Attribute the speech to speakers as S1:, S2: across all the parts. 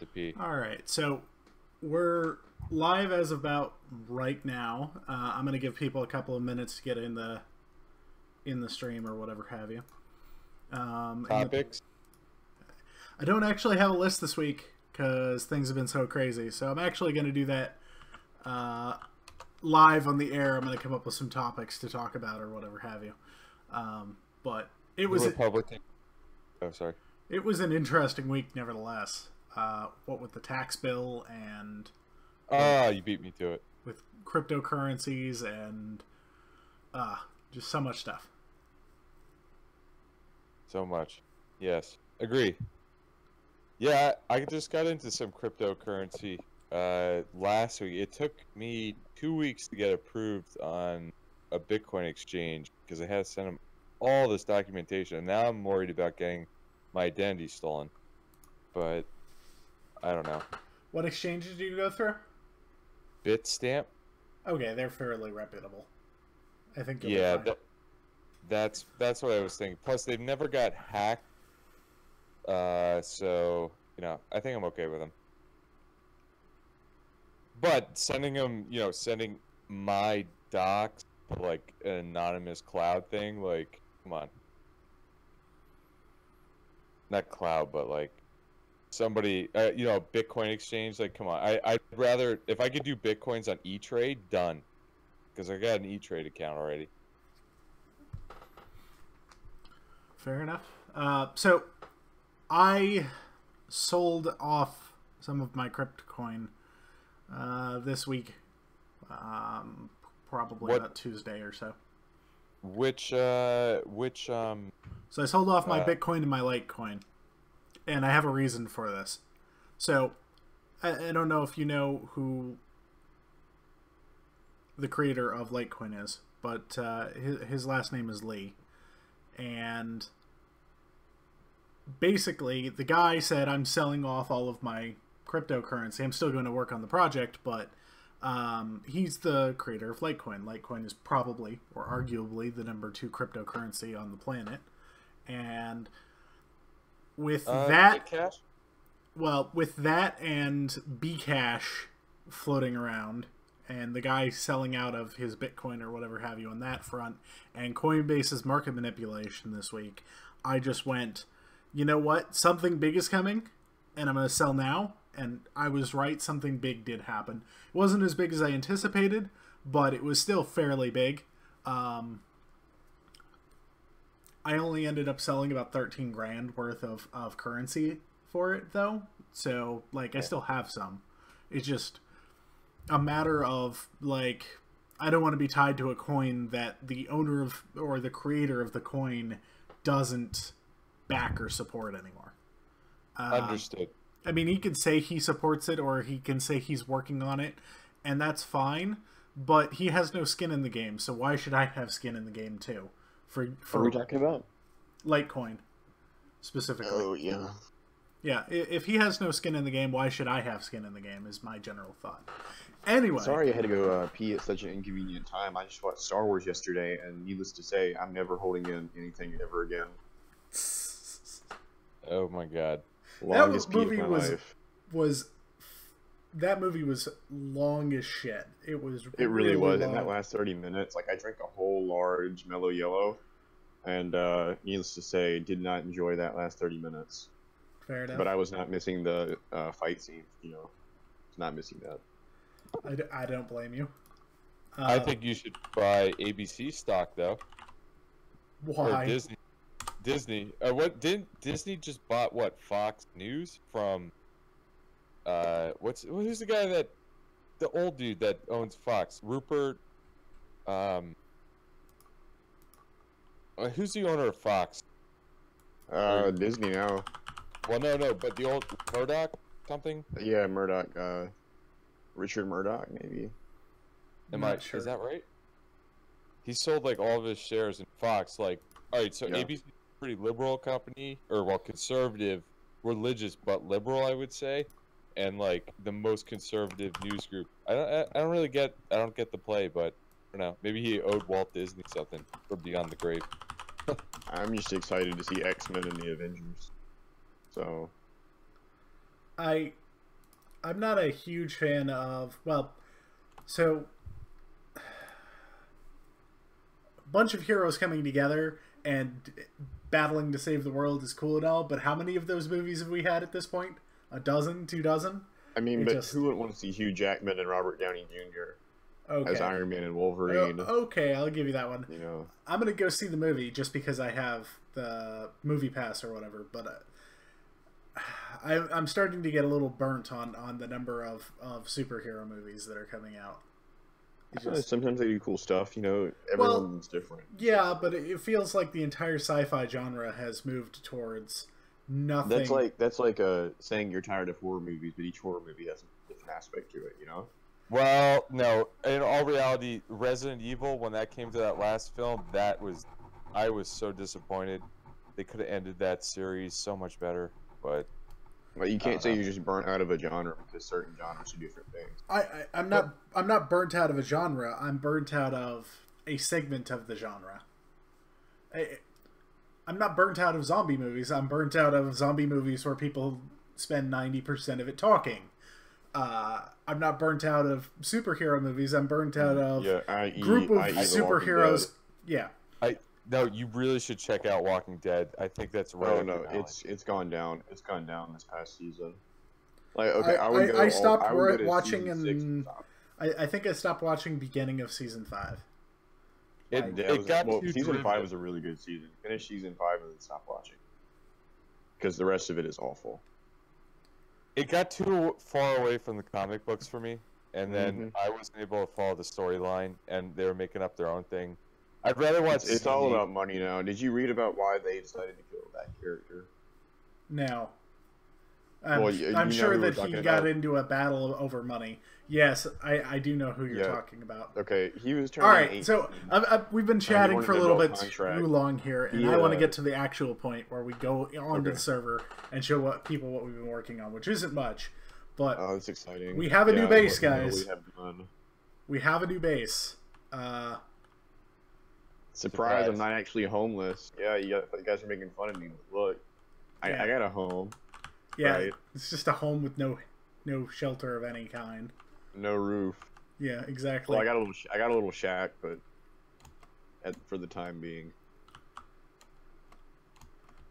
S1: recipe.
S2: All right, so we're live as of about right now. I'm gonna give people a couple of minutes to get in the stream or whatever have you.
S1: Topics?
S2: I don't actually have a list this week because things have been so crazy. So I'm actually gonna do that live on the air. I'm gonna come up with some topics to talk about or whatever have you. But it was
S1: Republican. Oh, sorry.
S2: It was an interesting week, nevertheless. What with the tax bill and
S1: You beat me to it.
S2: with cryptocurrencies and just so much stuff.
S1: So much. Yes. Agree. Yeah, I just got into some cryptocurrency last week. It took me 2 weeks to get approved on a Bitcoin exchange because I had to send them all this documentation. And now I'm worried about getting my identity stolen. But I don't know.
S2: What exchanges did you go through?
S1: Bitstamp?
S2: Okay, they're fairly reputable. I think you'll
S1: Yeah,
S2: be fine.
S1: that's what I was thinking. Plus, they've never got hacked. So, I think I'm okay with them. But sending them, sending my docs to, like, an anonymous cloud thing, like, come on. Not cloud, but, like, somebody, Bitcoin exchange, like, come on. I'd rather, if I could do Bitcoins on E-Trade, done. Because I got an E-Trade account already.
S2: Fair enough. So I sold off some of my CryptoCoin this week, probably about Tuesday or so.
S1: So
S2: So I sold off my Bitcoin and my Litecoin, and I have a reason for this. So I don't know if you know who the creator of Litecoin is, but his last name is Lee. And basically, the guy said, I'm selling off all of my cryptocurrency. I'm still going to work on the project, but he's the creator of Litecoin. Litecoin is probably, or arguably, the #2 cryptocurrency on the planet. And with that...
S1: Cash?
S2: Well, with that and Bcash floating around, and the guy selling out of his Bitcoin or whatever have you on that front, and Coinbase's market manipulation this week, I just went, you know what? Something big is coming, and I'm going to sell now. And I was right. Something big did happen. It wasn't as big as I anticipated, but it was still fairly big. I only ended up selling about 13 grand worth of currency for it, though. So, like, I still have some. It's just a matter of, like, I don't want to be tied to a coin that the owner of, or the creator of the coin doesn't back or support anymore.
S1: Understood.
S2: I mean, he can say he supports it, or he can say he's working on it, and that's fine, but he has no skin in the game, so why should I have skin in the game, too? For
S3: What are we talking about?
S2: Litecoin, specifically.
S3: Oh, yeah.
S2: Yeah, if he has no skin in the game, why should I have skin in the game, is my general thought. Anyway.
S3: Sorry I had to go pee at such an inconvenient time. I just watched Star Wars yesterday, and needless to say, I'm never holding in anything ever again.
S1: Oh my god.
S3: Longest pee of my life.
S2: That movie was long as shit. It was.
S3: It really was.
S2: long.
S3: In that last 30 minutes, like, I drank a whole large Mellow Yellow, and needless to say, did not enjoy that last 30 minutes.
S2: Fair enough.
S3: But I was not missing the fight scene. Was not missing that.
S2: I don't blame you.
S1: I think you should buy ABC stock though.
S2: Why?
S1: Or Disney. What didn't Disney just bought what Fox News from? Who's the guy the old dude that owns Fox? Rupert. Who's the owner of Fox?
S3: Disney now.
S1: Well, no, but the old Murdoch something.
S3: Yeah, Murdoch. Richard Murdoch, maybe.
S2: Sure.
S1: Is that right? He sold like all of his shares in Fox. Like, all right, so
S3: Yeah.
S1: ABC is a pretty liberal company, or well, conservative, religious but liberal, I would say, and like the most conservative news group. I don't get the play, but I don't know. Maybe he owed Walt Disney something for Beyond the Grave.
S3: I'm just excited to see X-Men and the Avengers. So.
S2: I I'm not a huge fan of, well, so a bunch of heroes coming together and battling to save the world is cool and all, but how many of those movies have we had at this point? A dozen, 2 dozen?
S3: I mean, who wouldn't want to see Hugh Jackman and Robert Downey Jr. as Iron Man and Wolverine?
S2: Okay, I'll give you that one.
S3: You know,
S2: I'm gonna go see the movie just because I have the movie pass or whatever, but I'm starting to get a little burnt on the number of superhero movies that are coming out.
S3: Sometimes they do cool stuff, you know. Everyone's different.
S2: Yeah, but it feels like the entire sci-fi genre has moved towards nothing.
S3: That's like saying you're tired of horror movies, but each horror movie has a different aspect to it, you know.
S1: Well, no. In all reality, Resident Evil, when that came to that last film, I was so disappointed. They could have ended that series so much better, but.
S3: Well, you can't say you're just burnt out of a genre because certain genres do different things.
S2: I'm not burnt out of a genre. I'm burnt out of a segment of the genre. I'm not burnt out of zombie movies. I'm burnt out of zombie movies where people spend 90% of it talking. I'm not burnt out of superhero movies. I'm burnt out of group of superheroes. Yeah.
S1: No, you really should check out Walking Dead. I think that's right.
S3: Oh no, it's gone down. It's gone down this past season. Like, okay,
S2: I stopped watching in. I think I stopped watching beginning of season 5.
S3: Season 5 was a really good season. Finish season 5 and then stop watching because the rest of it is awful.
S1: It got too far away from the comic books for me, and then I wasn't able to follow the storyline, and they were making up their own thing. I'd rather watch.
S3: It's all about money now. Did you read about why they decided to kill that character?
S2: No. I'm sure that he got into a battle over money. Yes, I do know who you're talking about.
S3: Okay, he was turning.
S2: All right, 18. So we've been chatting for a little bit too long here, and I want to get to the actual point where we go onto the server and show what we've been working on, which isn't much, but
S3: that's exciting.
S2: We have a new base, guys. We have a new base.
S3: Surprise! I'm not actually homeless. Yeah, you guys are making fun of me. Look, I got a home.
S2: Yeah, right? It's just a home with no shelter of any kind.
S3: No roof.
S2: Yeah, exactly.
S3: Well, I got a little shack, but for the time being.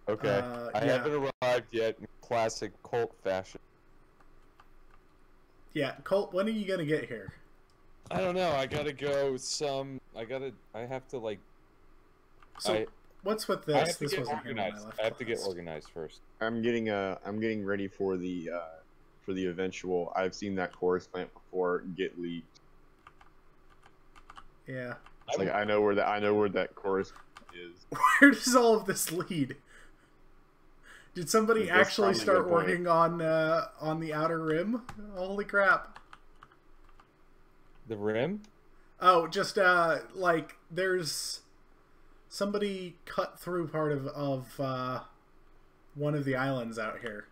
S1: Okay, I haven't arrived yet in classic Colt fashion.
S2: Yeah, Colt, when are you gonna get here?
S1: I don't know. I gotta go. I have to like.
S2: So what's with this?
S1: I have to get organized. I have to get organized first.
S3: I'm getting ready for the eventual. I've seen that chorus plant before get leaked.
S2: Yeah.
S3: It's like I know where that chorus is.
S2: Where does all of this lead? Did somebody actually start working on the Outer Rim? Holy crap!
S1: The Rim?
S2: Oh, just like there's somebody cut through part of one of the islands out here.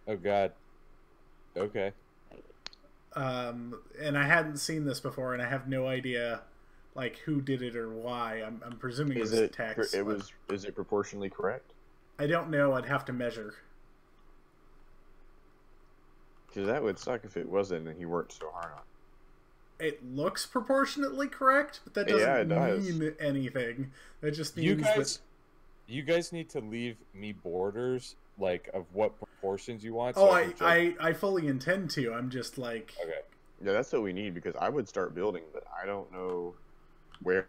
S1: Oh God. Okay.
S2: And I hadn't seen this before, and I have no idea like who did it or why. I'm presuming it was text.
S3: Is it proportionally correct?
S2: I don't know. I'd have to measure.
S3: Because that would suck if it wasn't, and he worked so hard on it.
S2: It looks proportionately correct, but that doesn't mean anything. That just means
S1: you guys need to leave me borders, like, of what proportions you want.
S2: Oh, so I fully intend to. I'm just like...
S1: Okay.
S3: Yeah, that's what we need, because I would start building, but I don't know where.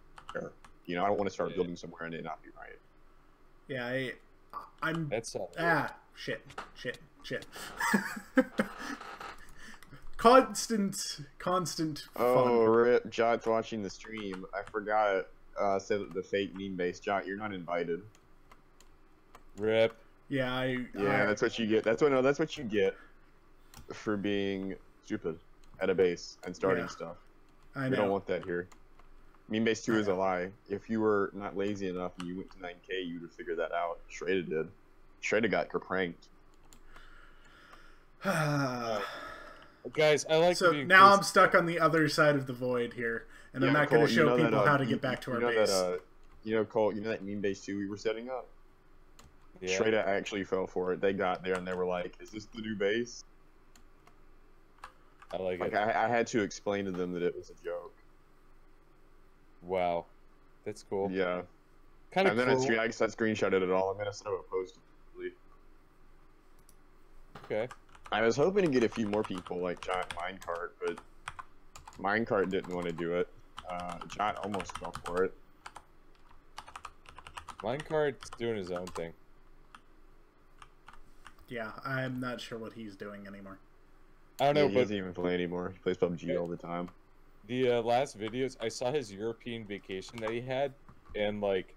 S3: You know, I don't want to start building somewhere and it not be right.
S2: Yeah, I'm...
S1: That's all.
S2: Shit. Constant fun.
S3: Oh, rip. Jot's watching the stream. I forgot, said the fake meme base. Jot, you're not invited.
S1: Rip.
S2: Yeah,
S3: that's what you get. That's what you get for being stupid at a base and starting stuff.
S2: I know.
S3: We don't want that here. Meme base 2 is a lie. If you were not lazy enough and you went to 9K, you would have figured that out. Shreda did. Shreda got pranked.
S1: Guys, I like.
S2: So now I'm stuck on the other side of the void here, and I'm not going to show people how to get back to our base.
S3: Colt, you know that meme base 2 we were setting up? Yeah. Shreda actually fell for it. They got there and they were like, "Is this the new base?"
S1: I like
S3: Like
S1: it.
S3: I had to explain to them that it was a joke.
S1: Wow, that's cool.
S3: Yeah.
S1: Kind of
S3: And then
S1: cool.
S3: I guess I screenshotted it all. I'm gonna set up a post.
S1: Okay.
S3: I was hoping to get a few more people like Giant Minecart, but Minecart didn't want to do it. Giant almost fell for it.
S1: Minecart's doing his own thing.
S2: Yeah, I'm not sure what he's doing anymore.
S1: I don't
S3: Yeah,
S1: know,
S3: he
S1: but
S3: doesn't even play anymore. He plays PUBG all the time.
S1: the last videos, I saw his European vacation that he had, and like,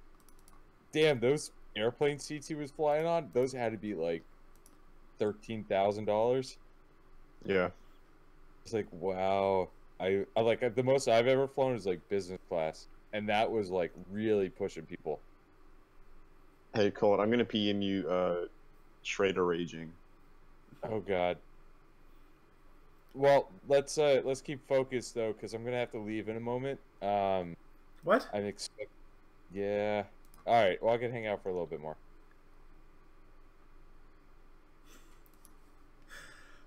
S1: damn, those airplane seats he was flying on, those had to be like $13,000.
S3: Yeah.
S1: It's like, wow. I like the most I've ever flown is like business class, and that was like really pushing people.
S3: Hey Colt, I'm gonna PM you Schrader Raging.
S1: Oh God. Well, let's keep focused though, because I'm gonna have to leave in a moment.
S2: What?
S1: I'm expect. Yeah. All right. Well, I can hang out for a little bit more.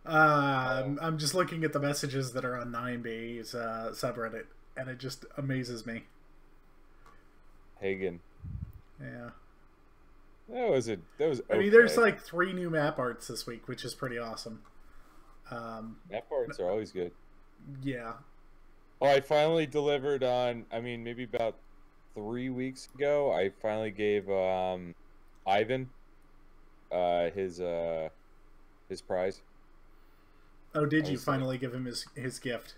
S2: I'm just looking at the messages that are on 9B's subreddit, and it just amazes me.
S1: Hagen.
S2: Yeah.
S1: That was okay.
S2: I mean, there's like 3 new map arts this week, which is pretty awesome.
S1: Map arts are always good.
S2: Yeah.
S1: Oh, I finally delivered on. I mean, maybe about 3 weeks ago. I finally gave Ivan his prize.
S2: Oh, did
S1: I
S2: you
S1: was
S2: finally give him his gift?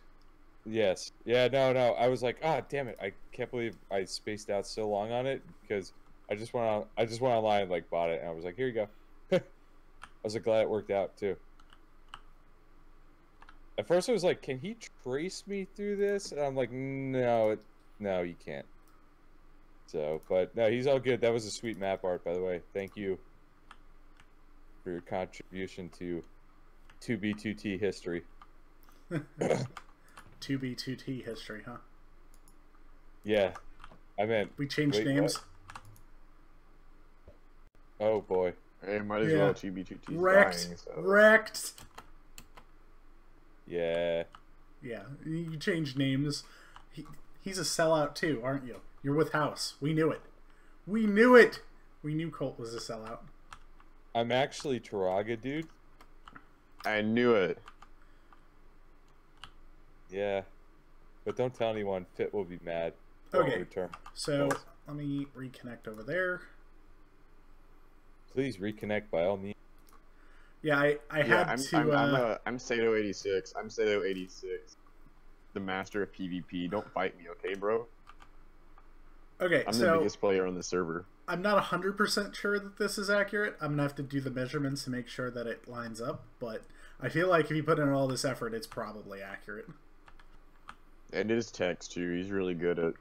S1: Yes. Yeah. No. I was like, ah, damn it! I can't believe I spaced out so long on it because I just went online and like bought it, and I was like, here you go. I was like, glad it worked out too. At first, I was like, can he trace me through this? And I'm like, no, no, you can't. So, but no, he's all good. That was a sweet map art, by the way. Thank you for your contribution to 2B2T history.
S2: 2B2T history, huh?
S1: Yeah, I meant.
S2: We changed
S1: wait,
S2: names.
S1: what? Oh boy.
S3: Hey, might as
S2: Yeah.
S3: well 2B2T's
S2: Wrecked.
S3: dying, so.
S2: Wrecked.
S1: Yeah.
S2: Yeah, you changed names. He's a sellout too, aren't you? You're with House. We knew it. We knew it. We knew Colt was a sellout.
S1: I'm actually Taraga, dude.
S3: I knew it.
S1: Yeah. But don't tell anyone. Fit will be mad.
S2: Okay.
S1: Return.
S2: So
S1: Yes.
S2: let me reconnect over there.
S1: Please reconnect by all means.
S2: Yeah, I had to.
S3: I'm Sato 86. I'm Sato 86. The master of PvP. Don't fight me, okay, bro?
S2: Okay,
S3: I'm the
S2: so
S3: biggest player on the server.
S2: I'm not 100% sure that this is accurate. I'm gonna have to do the measurements to make sure that it lines up, but I feel like if you put in all this effort, it's probably accurate.
S3: And it is text too. He's really good at,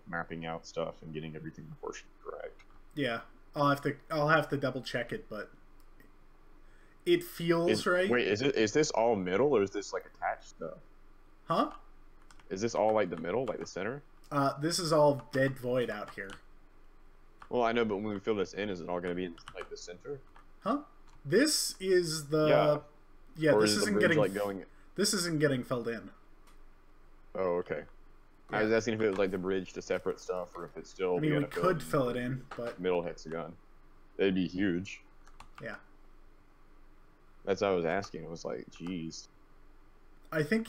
S3: mapping out stuff and getting everything proportionally correct.
S2: Yeah, I'll have to double check it, but it feels right.
S3: Wait, is this all middle or is this like attached stuff?
S2: Huh?
S3: Is this all like the middle, like the center?
S2: This is all dead void out here.
S3: Well, I know, but when we fill this in, is it all going to be in like the center?
S2: Huh? This is the yeah.
S3: Or
S2: This
S3: is the
S2: isn't
S3: bridge,
S2: getting
S3: like going.
S2: this isn't getting filled in.
S3: Oh, okay. I
S2: Yeah.
S3: was asking if it was like the bridge to separate stuff, or if it's still.
S2: I mean, we
S3: gonna
S2: could fill it in, but
S3: middle hexagon. That'd be huge.
S2: yeah.
S3: That's what I was asking. I was like, geez.
S2: I think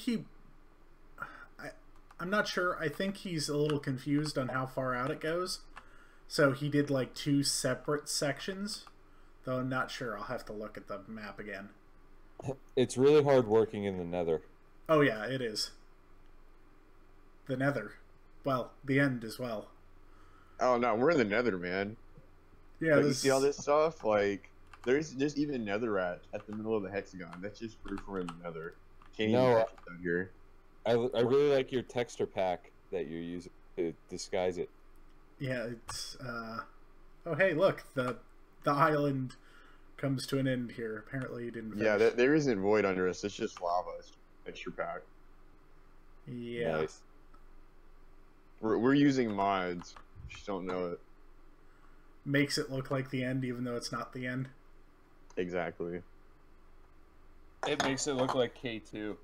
S2: I'm not sure. I think he's a little confused on how far out it goes. So he did like 2 separate sections, though I'm not sure. I'll have to look at the map again.
S1: It's really hard working in the nether.
S2: Oh yeah, it is. The nether. Well, the end as well.
S3: Oh no, we're in the nether, man.
S2: Yeah,
S3: But you see all this stuff? Like, there's even netherrack at the middle of the hexagon. That's just proof we're in the nether. Can't even
S1: No,
S3: catch it down here.
S1: I really like your texture pack that you're using to disguise it.
S2: Yeah, it's oh hey, look, the island comes to an end here. Apparently you didn't finish.
S3: Yeah, there isn't void under us. It's just lava. It's texture pack.
S2: Yeah.
S1: Nice.
S3: We're using mods. Just don't know it.
S2: Makes it look like the end even though it's not the end.
S3: Exactly.
S1: It makes it look like K2.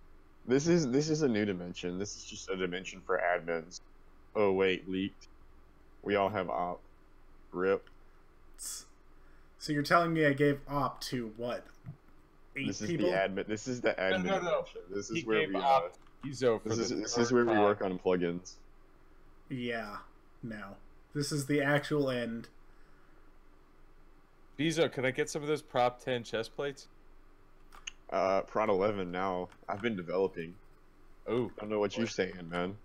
S3: This is a new dimension. This is just a dimension for admins. Oh wait, leaked. We all have op. Rip.
S2: So you're telling me I gave op to what? 8
S3: This is
S2: people?
S3: the admin. This is the admin
S1: no.
S3: dimension. This
S1: He
S3: is where
S1: gave
S3: we.
S1: up Izo for
S3: This is where we work on plugins.
S2: Yeah. No. This is the actual end.
S1: Izo, can I get some of those Prop 10 chest plates?
S3: Prod 11 now. I've been developing.
S1: Oh,
S3: I don't know what you're saying, man.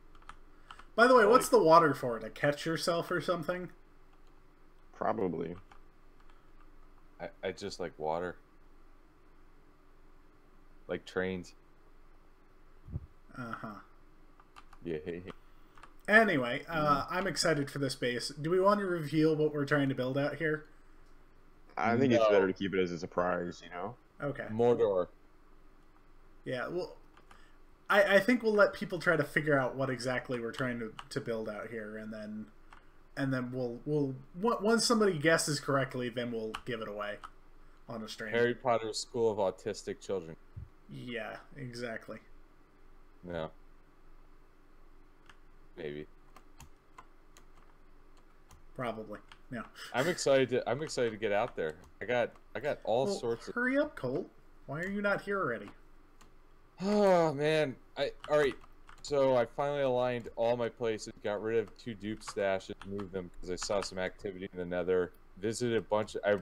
S2: By the way, what's the water for? To catch yourself or something?
S3: Probably.
S1: I just like water. Like trains.
S2: Uh-huh.
S1: Yeah.
S2: Anyway, I'm excited for this base. Do we want to reveal what we're trying to build out here?
S3: I think it's
S1: No.
S3: better to keep it as a surprise, you know?
S2: Okay.
S1: Mordor.
S2: Yeah, well, I think we'll let people try to figure out what exactly we're trying to build out here, and then we'll once somebody guesses correctly, then we'll give it away on a stream.
S1: Harry Potter's School of Autistic Children.
S2: Yeah, exactly.
S1: No. Maybe.
S2: Probably. No.
S1: I'm excited to get out there. I got all
S2: Well,
S1: sorts of.
S2: hurry up, Colt. Why are you not here already?
S1: Oh man. All right. So I finally aligned all my places, got rid of 2 dupe stashes, moved them because I saw some activity in the Nether. Visited a bunch. I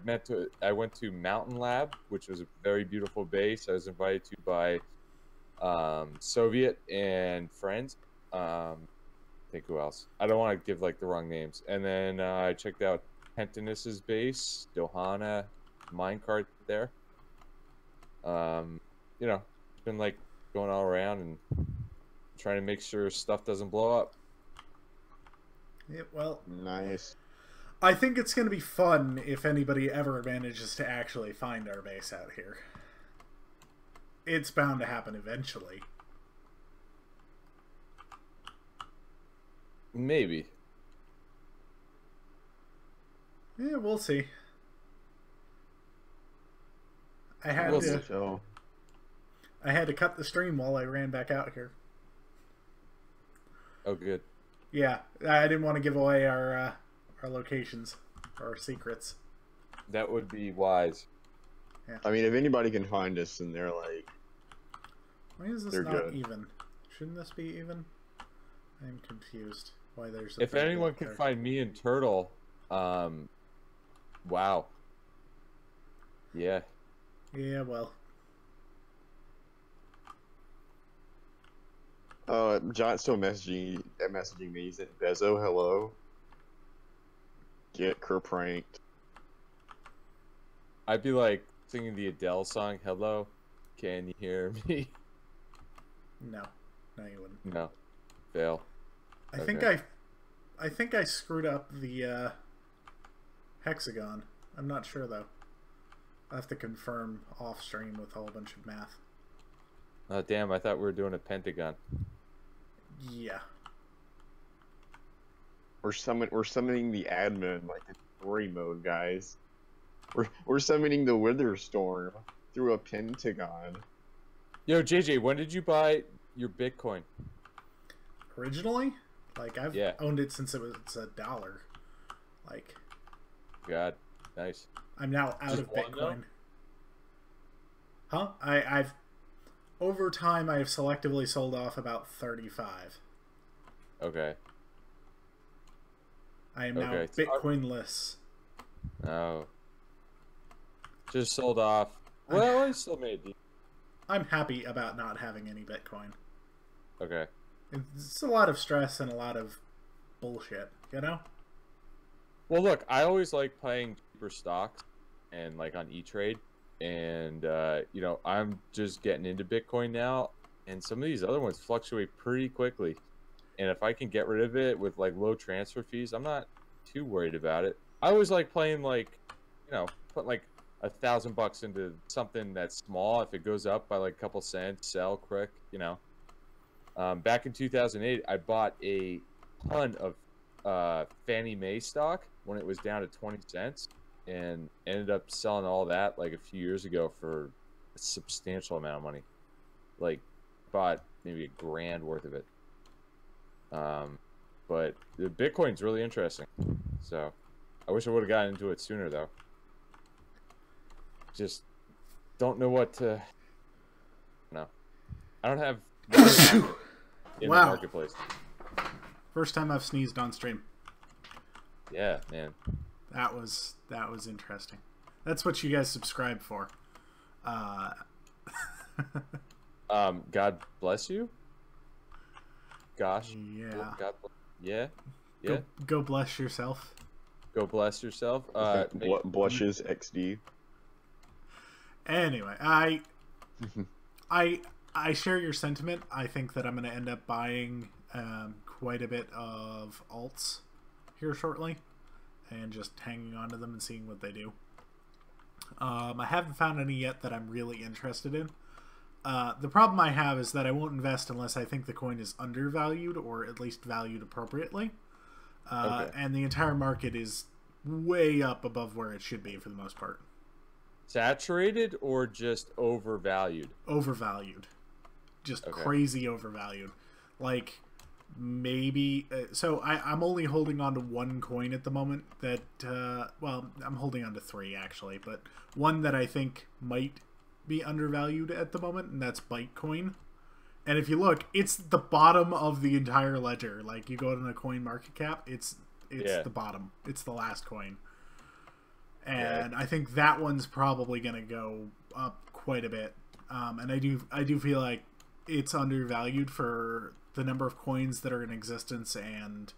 S1: went to Mountain Lab, which was a very beautiful base. I was invited to by Soviet and friends. I think who else? I don't want to give like the wrong names. And then I checked out Pentanus's base, Johanna, minecart there. You know, it's been like going all around and trying to make sure stuff doesn't blow up.
S2: Yeah, well,
S3: Nice.
S2: I think it's going to be fun if anybody ever manages to actually find our base out here. It's bound to happen eventually.
S1: Maybe.
S2: Yeah, we'll see. I had
S1: We'll
S2: to
S1: see.
S3: So,
S2: I had to cut the stream while I ran back out here.
S1: Oh, good.
S2: Yeah, I didn't want to give away our locations, our secrets.
S1: That would be wise.
S3: I mean, if anybody can find us, then they're like,
S2: Why is this
S3: They're
S2: not
S3: good.
S2: even? Shouldn't this be even? I'm confused. Why there's a
S1: If
S2: third
S1: anyone
S2: block
S1: can
S2: there.
S1: find me and Turtle, wow. Yeah.
S2: Yeah, well,
S3: John's still messaging me. He's at Bezo, hello. Get pranked.
S1: I'd be like singing the Adele song, "Hello, can you hear me?"
S2: no, you wouldn't.
S1: No, fail.
S2: I think
S1: Okay.
S2: I think I screwed up the hexagon. I'm not sure though. I have to confirm off stream with a whole bunch of math.
S1: Oh damn! I thought we were doing a pentagon.
S2: Yeah.
S3: We're summoning the admin like in story mode, guys. We're summoning the Wither Storm through a pentagon.
S1: Yo, JJ, when did you buy your Bitcoin?
S2: Originally, like I've
S1: Yeah.
S2: owned it since it was $1. Like
S1: God, nice.
S2: I'm now out
S1: Just
S2: of
S1: one, though?
S2: Bitcoin. Huh? I've over time I have selectively sold off about 35.
S1: Okay.
S2: I am now
S1: Okay, so
S2: Bitcoinless.
S1: Oh. Just sold off. Well, I still made the.
S2: I'm happy about not having any Bitcoin.
S1: Okay.
S2: It's a lot of stress and a lot of bullshit, you know?
S1: Well, look, I always like playing cheaper stocks and like on E-Trade, and you know, I'm just getting into Bitcoin now, and some of these other ones fluctuate pretty quickly, and if I can get rid of it with like low transfer fees, I'm not too worried about it. I always like playing like, you know, put like $1,000 into something that's small. If it goes up by like a couple cents, sell quick, you know. Back in 2008, I bought a ton of Fannie Mae stock when it was down to 20 cents and ended up selling all that like a few years ago for a substantial amount of money, like bought maybe $1,000 worth of it. But the Bitcoin's really interesting. So I wish I would have gotten into it sooner, though. Just don't know what to. No, I don't have in
S2: Wow.
S1: the marketplace.
S2: First time I've sneezed on stream.
S1: Yeah, man.
S2: That was interesting. That's what you guys subscribe for.
S1: God bless you. Gosh.
S2: Yeah.
S1: God. Yeah. Yeah.
S2: Go bless yourself.
S1: Go bless yourself.
S3: Blushes XD.
S2: Anyway, I share your sentiment. I think that I'm going to end up buying quite a bit of alts here shortly, and just hanging on to them and seeing what they do. I haven't found any yet that I'm really interested in. The problem I have is that I won't invest unless I think the coin is undervalued or at least valued appropriately.
S1: Okay.
S2: And the entire market is way up above where it should be for the most part.
S1: Saturated or just overvalued?
S2: Overvalued. Just
S1: Okay.
S2: crazy overvalued. Like, maybe... so I'm only holding on to one coin at the moment that... well, I'm holding on to 3, actually. But one that I think might be undervalued at the moment, and that's Bytecoin. And if you look, it's the bottom of the entire ledger. Like, you go to the coin market cap, it's
S1: Yeah.
S2: the bottom. It's the last coin. And I think that one's probably going to go up quite a bit. And I do feel like it's undervalued for the number of coins that are in existence and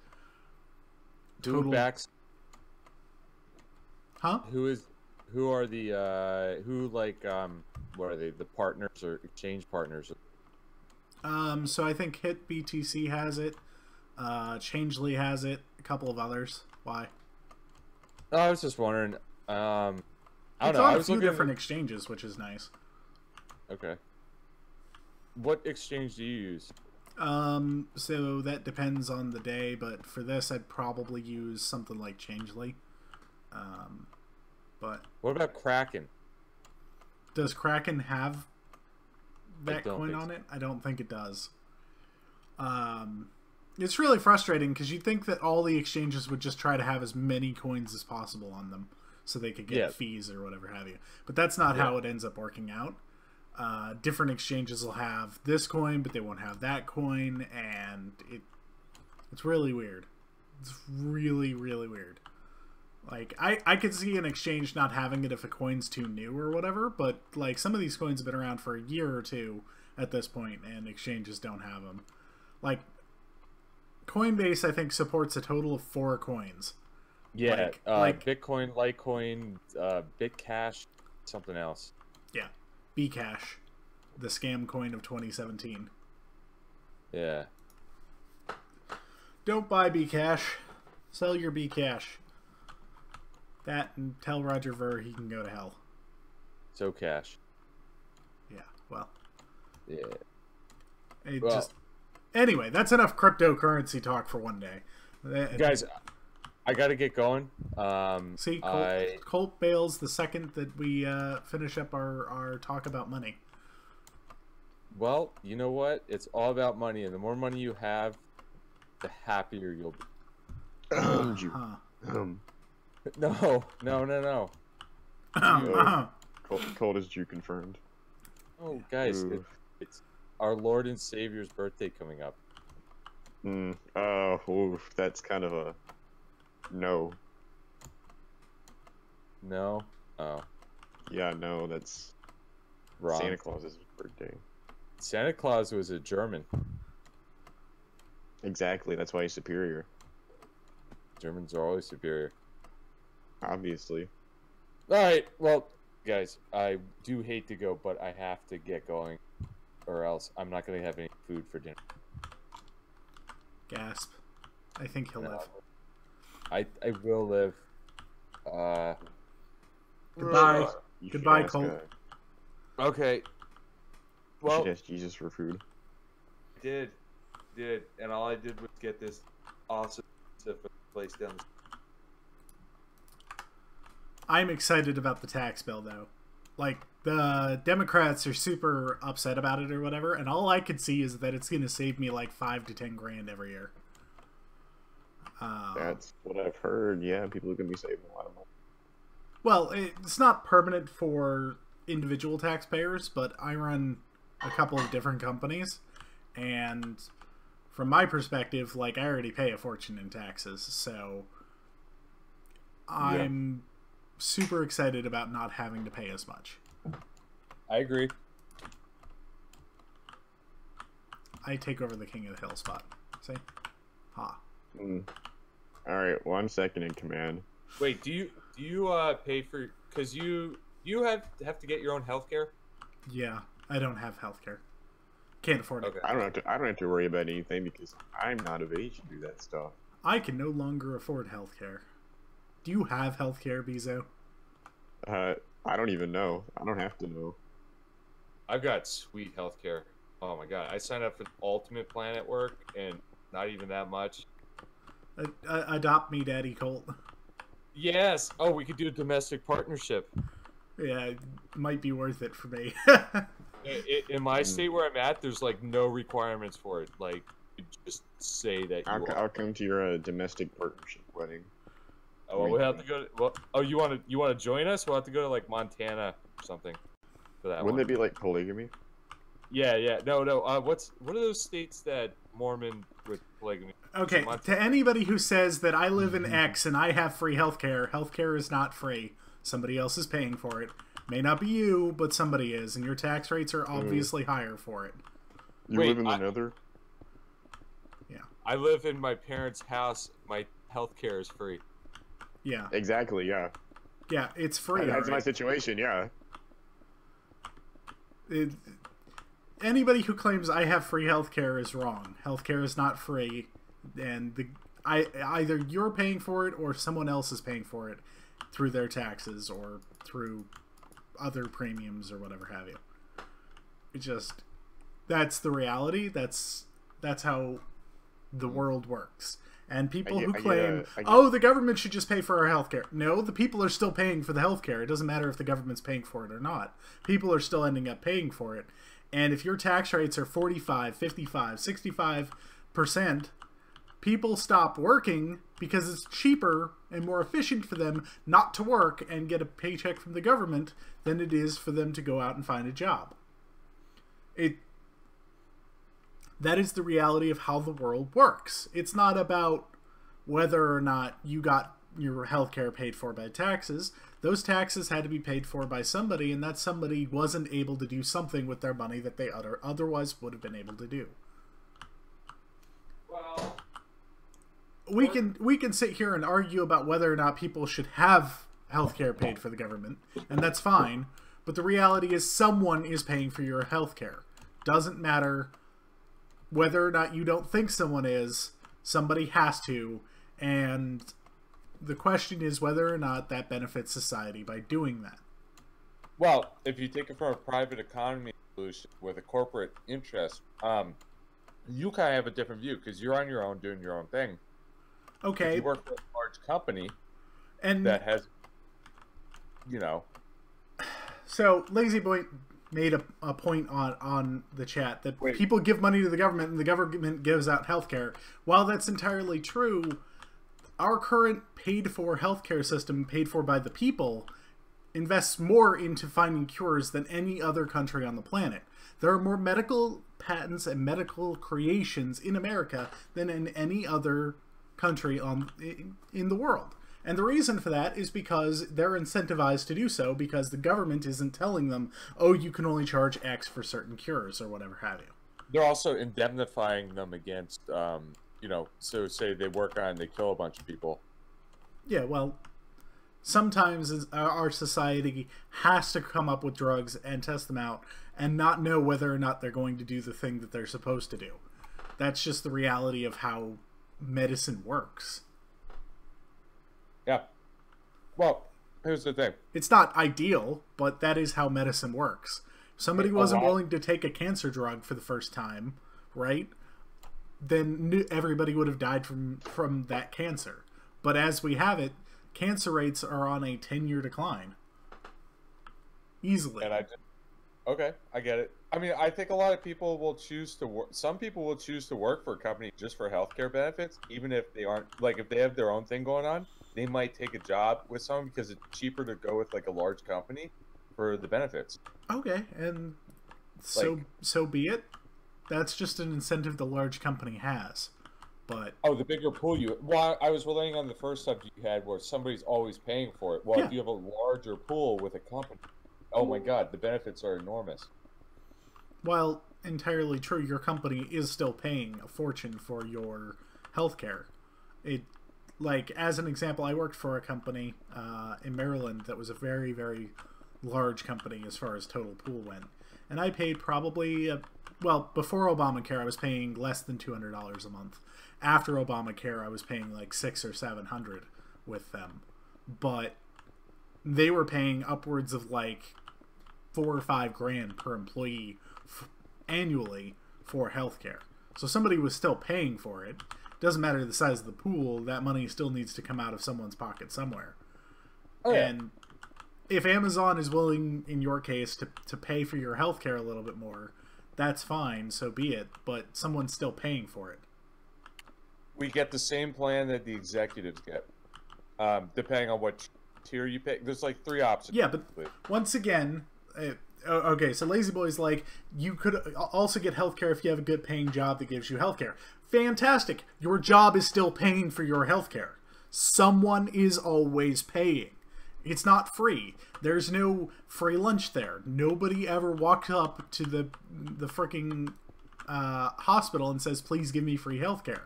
S1: Who backs?
S2: Huh?
S1: Who are the what are they? The partners or exchange partners?
S2: So I think Hit BTC has it. Changely has it. A couple of others. Why?
S1: Oh, I was just wondering. I don't
S2: It's
S1: know.
S2: on
S1: I
S2: a
S1: was
S2: few
S1: looking.
S2: different exchanges, which is nice.
S1: Okay. What exchange do you use?
S2: So that depends on the day, but for this, I'd probably use something like Changely. But
S1: What about Kraken?
S2: does Kraken have that
S1: don't
S2: coin
S1: think
S2: on
S1: so.
S2: it? I don't think it does. It's really frustrating because you'd think that all the exchanges would just try to have as many coins as possible on them so they could get
S1: Yeah.
S2: fees or whatever have you. But that's not how it ends up working out. Different exchanges will have this coin, but they won't have that coin, and it's really weird. It's really, really weird. Like, I could see an exchange not having it if a coin's too new or whatever, but, like, some of these coins have been around for a year or two at this point, and exchanges don't have them. Like, Coinbase, I think, supports a total of 4 coins.
S1: Yeah,
S2: Like-
S1: Bitcoin, Litecoin, Bitcash, something else.
S2: Yeah. Bcash, the scam coin of 2017.
S1: Yeah.
S2: Don't buy Bcash. Sell your Bcash. That and tell Roger Ver he can go to hell.
S1: So cash.
S2: Yeah, well.
S1: Yeah.
S2: It
S1: Well-
S2: just... Anyway, that's enough cryptocurrency talk for one day.
S1: Guys, I gotta get going.
S2: See, Colt bails the second that we finish up our talk about money.
S1: Well, you know what? It's all about money, and the more money you have, the happier you'll be.
S2: Huh.
S1: No.
S3: Cold as Jew confirmed.
S1: Oh, guys,
S3: Ooh.
S1: it's our Lord and Savior's birthday coming up.
S3: Oh, oof, that's kind of a no.
S1: No? Oh,
S3: Yeah, no, that's
S1: wrong.
S3: Santa Claus's birthday.
S1: Santa Claus was a German.
S3: Exactly, that's why he's superior.
S1: Germans are always superior.
S3: Obviously.
S1: All right, well, guys, I do hate to go, but I have to get going, or else I'm not going to have any food for dinner.
S2: Gasp. I think he'll live.
S1: I will live.
S2: Goodbye.
S3: You should
S2: Goodbye,
S3: ask,
S2: Colt.
S1: Okay.
S3: You
S1: Well,
S3: should ask Jesus for food.
S1: did, and all I did was get this awesome place down.
S2: I'm excited about the tax bill, though. Like, the Democrats are super upset about it or whatever, and all I could see is that it's going to save me like 5 to 10 grand every year.
S3: That's what I've heard. Yeah, people are gonna be saving a lot of money.
S2: Well, it's not permanent for individual taxpayers, but I run a couple of different companies, and from my perspective, like, I already pay a fortune in taxes, so I'm super excited about not having to pay as much.
S1: I agree.
S2: I take over the King of the Hill spot. See? Ha.
S3: All right, 1 second in command.
S1: Wait, do you pay for, because you have to get your own healthcare?
S2: Yeah, I don't have healthcare. Can't afford it.
S1: Okay.
S3: I don't have to worry about anything because I'm not of age to do that stuff.
S2: I can no longer afford healthcare. Do you have healthcare, Bezo?
S3: I don't even know. I don't have to know.
S1: I've got sweet healthcare. Oh my god, I signed up for the ultimate plan at work, and not even that much.
S2: Adopt me, Daddy Colt.
S1: Yes. Oh, we could do a domestic partnership.
S2: Yeah, it might be worth it for me.
S1: In my state where I'm at, there's like no requirements for it. Like, you just say that
S3: I'll come to your domestic partnership wedding.
S1: Oh, well, we have to go. You want to join us? We'll have to go to like Montana or something for that.
S3: Wouldn't it be like polygamy?
S1: Yeah. No. What are those states that Mormon with polygamy?
S2: Okay, to anybody who says that I live in X and I have free healthcare is not free. Somebody else is paying for it. May not be you, but somebody is, and your tax rates are obviously higher for it.
S3: You live in the Nether?
S2: Yeah.
S1: I live in my parents' house. My healthcare is free.
S2: Yeah.
S3: Exactly, yeah.
S2: Yeah, it's free.
S3: That's my situation, yeah.
S2: Anybody who claims I have free healthcare is wrong. Healthcare is not free, and either you're paying for it or someone else is paying for it through their taxes or through other premiums or whatever have you. That's the reality. That's how the world works. And people who claim, the government should just pay for our healthcare. No, the people are still paying for the healthcare. It doesn't matter if the government's paying for it or not. People are still ending up paying for it. And if your tax rates are 45, 55, 65%, people stop working because it's cheaper and more efficient for them not to work and get a paycheck from the government than it is for them to go out and find a job. That is the reality of how the world works. It's not about whether or not you got your healthcare paid for by taxes. Those taxes had to be paid for by somebody, and that somebody wasn't able to do something with their money that they otherwise would have been able to do.
S1: Well,
S2: we can sit here and argue about whether or not people should have healthcare paid for the government, and that's fine. But the reality is someone is paying for your healthcare. Doesn't matter whether or not you don't think someone is, somebody has to, and the question is whether or not that benefits society by doing that.
S1: Well, if you take it from a private economy solution with a corporate interest, you kind of have a different view because you're on your own doing your own thing.
S2: Okay.
S1: If you work for a large company
S2: and
S1: that has,
S2: So, Lazy Boy made a point on the chat that people give money to the government and the government gives out healthcare. While that's entirely true, our current paid-for healthcare system, paid for by the people, invests more into finding cures than any other country on the planet. There are more medical patents and medical creations in America than in any other country in the world. And the reason for that is because they're incentivized to do so because the government isn't telling them, oh, you can only charge X for certain cures or whatever have you.
S1: They're also indemnifying them against, so say they work on, they kill a bunch of people.
S2: Yeah, well, sometimes our society has to come up with drugs and test them out and not know whether or not they're going to do the thing that they're supposed to do. That's just the reality of how medicine works.
S1: Yeah. Well, here's the thing.
S2: It's not ideal, but that is how medicine works. If somebody wasn't willing to take a cancer drug for the first time, right? Then everybody would have died from that cancer. But as we have it, cancer rates are on a 10-year decline. easily.
S1: And okay, I get it. I mean, I think a lot of people will choose to work. Some people will choose to work for a company just for healthcare benefits, even if they aren't like if they have their own thing going on. They might take a job with someone because it's cheaper to go with like a large company for the benefits.
S2: Okay, and so be it. That's just an incentive the large company has. But
S1: the bigger pool you. Well, I was relying on the first subject you had, where somebody's always paying for it. Well,
S2: yeah.
S1: if you have a larger pool with a company, oh my God, the benefits are enormous.
S2: While entirely true, your company is still paying a fortune for your healthcare. Like, as an example, I worked for a company in Maryland that was a very, very large company as far as total pool went. And I paid probably, before Obamacare, I was paying less than $200 a month. After Obamacare, I was paying like $600 or $700 with them. But they were paying upwards of like $4,000 or $5,000 per employee annually for healthcare. So somebody was still paying for it. Doesn't matter the size of the pool, that money still needs to come out of someone's pocket somewhere. Oh, yeah. And if Amazon is willing, in your case, to pay for your healthcare a little bit more, that's fine, so be it, but someone's still paying for it.
S1: We get the same plan that the executives get, depending on what tier you pick. There's like 3 options.
S2: Yeah, but once again, okay, so Lazy Boy's like, you could also get healthcare if you have a good paying job that gives you healthcare. Fantastic. Your job is still paying for your healthcare. Someone is always paying. It's not free. There's no free lunch there. Nobody ever walks up to the freaking hospital and says, please give me free healthcare.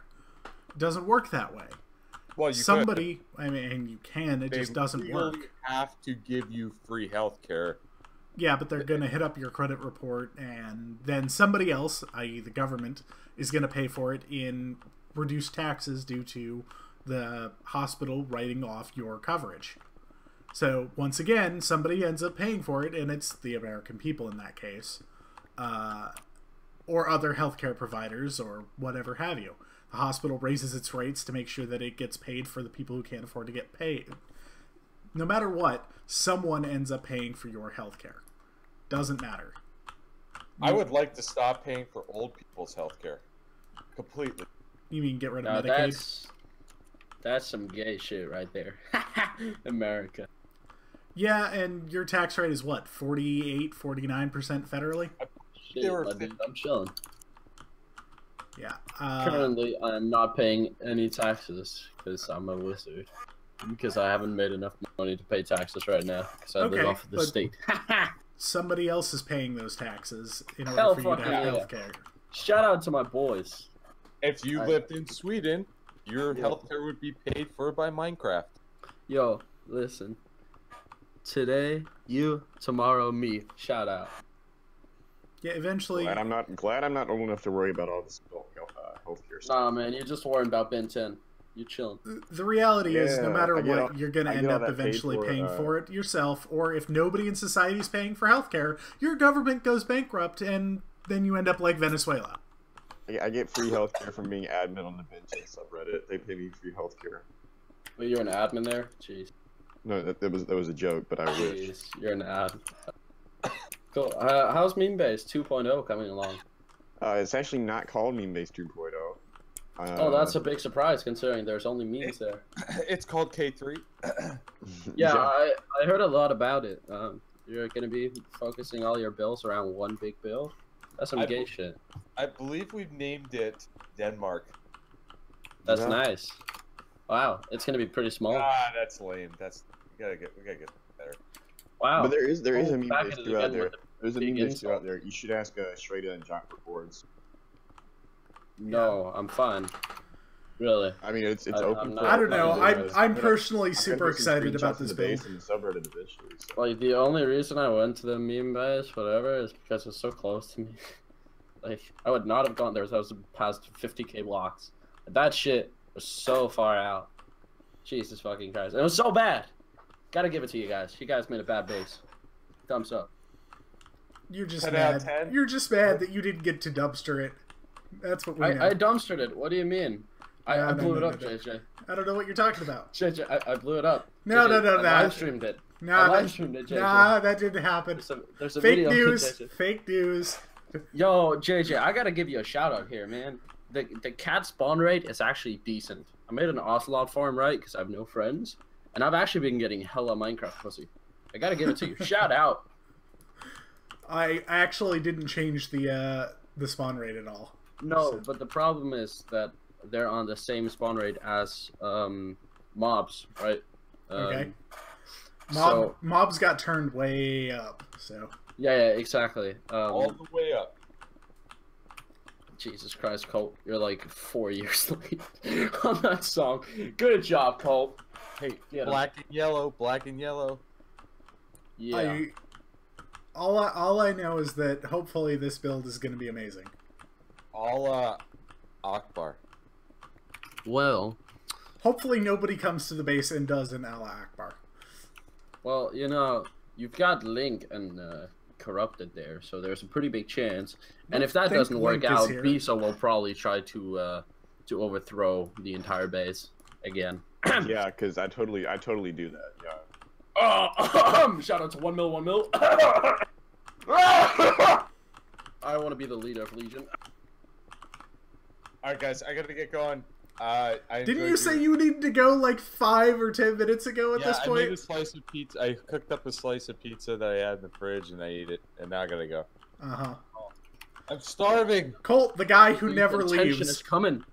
S2: It doesn't work that way.
S1: Well,
S2: somebody, I mean, you can, it just doesn't work.
S1: They have to give you free healthcare.
S2: Yeah, but they're going to hit up your credit report, and then somebody else, i.e. the government, is going to pay for it in reduced taxes due to the hospital writing off your coverage. So, once again, somebody ends up paying for it, and it's the American people in that case. Or other healthcare providers, or whatever have you. The hospital raises its rates to make sure that it gets paid for the people who can't afford to get paid. No matter what, someone ends up paying for your healthcare. Doesn't matter.
S1: I would like to stop paying for old people's healthcare. Completely.
S2: You mean get rid of Medicaid?
S4: That's some gay shit right there. America.
S2: Yeah, and your tax rate is what? 48, 49% federally?
S4: Shit, I'm chilling.
S2: Yeah.
S4: Currently, I'm not paying any taxes because I'm a wizard. Because I haven't made enough money to pay taxes right now. Because I live off of the state.
S2: Somebody else is paying those taxes in order for you to have healthcare.
S4: Shout out to my boys.
S1: If you lived in Sweden, your healthcare would be paid for by Minecraft.
S4: Yo, listen. Today, you, tomorrow, me. Shout out.
S2: Yeah, eventually.
S3: Glad I'm not old enough to worry about all this healthcare stuff.
S4: Nah, man, you're just worrying about Ben 10. You're chilling.
S2: The reality is, no matter what, you're going to end up eventually paying for it yourself, or if nobody in society is paying for healthcare, your government goes bankrupt, and then you end up like Venezuela.
S3: I get free healthcare from being admin on the Bench subreddit. They pay me free healthcare.
S4: Well, you're an admin there? Jeez.
S3: No, that was a joke, but I wish.
S4: Jeez, you're an ad. Cool. How's Meme Base 2.0 coming along?
S3: It's actually not called Meme Base 2.0.
S4: Oh, that's a big surprise considering there's only memes there.
S1: It's called K3.
S4: Yeah, I heard a lot about it. You're going to be focusing all your bills around one big bill? That's some gay shit.
S1: I believe we've named it Denmark.
S4: That's nice. Wow, it's going to be pretty small.
S1: Ah, that's lame. We gotta get better.
S4: Wow.
S3: But there is a Meme Base 2 out there. There's a Meme Base 2 out there. You should ask Straight and Jock Records.
S4: No, I'm fine. Really.
S3: I mean, it's open.
S2: I don't know. I'm personally super excited about this base.
S3: In the subreddit eventually. So.
S4: Like the only reason I went to the Meme Base, whatever, is because it's so close to me. Like I would not have gone there if I was past 50k blocks. That shit was so far out. Jesus fucking Christ! It was so bad. Gotta give it to you guys. You guys made a bad base. Thumbs up.
S2: You're just mad. You're just mad that you didn't get to dumpster it. That's what we
S4: I dumpstered it. What do you mean? I blew it up, JJ.
S2: I don't know what you're talking about.
S4: JJ, I blew it up.
S2: No.
S4: I live streamed it.
S2: Nah,
S4: live streamed it, JJ.
S2: nah, that didn't happen.
S4: There's a
S2: Fake
S4: video of
S2: news.
S4: JJ.
S2: Fake news.
S4: Yo, JJ, I gotta give you a shout out here, man. The cat spawn rate is actually decent. I made an ocelot farm, right? Because I have no friends, and I've actually been getting hella Minecraft pussy. I gotta give it to you. Shout out.
S2: I actually didn't change the spawn rate at all.
S4: No,
S2: So-
S4: but the problem is that they're on the same spawn rate as mobs, right?
S2: Okay.
S4: So
S2: Mobs got turned way up, so.
S4: yeah, exactly.
S1: All the way up.
S4: Jesus Christ, Colt, you're like 4 years late on that song. Good job, Colt.
S1: Hey,
S4: Get 'em.
S1: black and yellow, black and yellow.
S4: Yeah.
S2: All I know is that hopefully this build is going to be amazing.
S1: Allah Akbar.
S4: Well,
S2: Hopefully nobody comes to the base and does an Allah Akbar.
S4: well, you know, you've got Link and Corrupted there, so there's a pretty big chance. And if that
S2: think
S4: doesn't work
S2: Link is
S4: out,
S2: here.
S4: Bisa will probably try to overthrow the entire base again.
S3: Yeah, because I totally do that. Yeah.
S4: Shout out to 1 mil, 1 mil. I want to be the leader of Legion.
S1: All right, guys, I gotta get going.
S2: Didn't you say you needed to go like 5 or 10 minutes ago at
S1: Yeah,
S2: this
S1: I made a
S2: point?
S1: slice of pizza. I cooked up a slice of pizza that I had in the fridge, and I ate it. And now I gotta go.
S2: Uh-huh.
S1: I'm starving.
S2: Colt, the guy who
S4: The
S2: never
S4: tension
S2: leaves.
S4: is coming.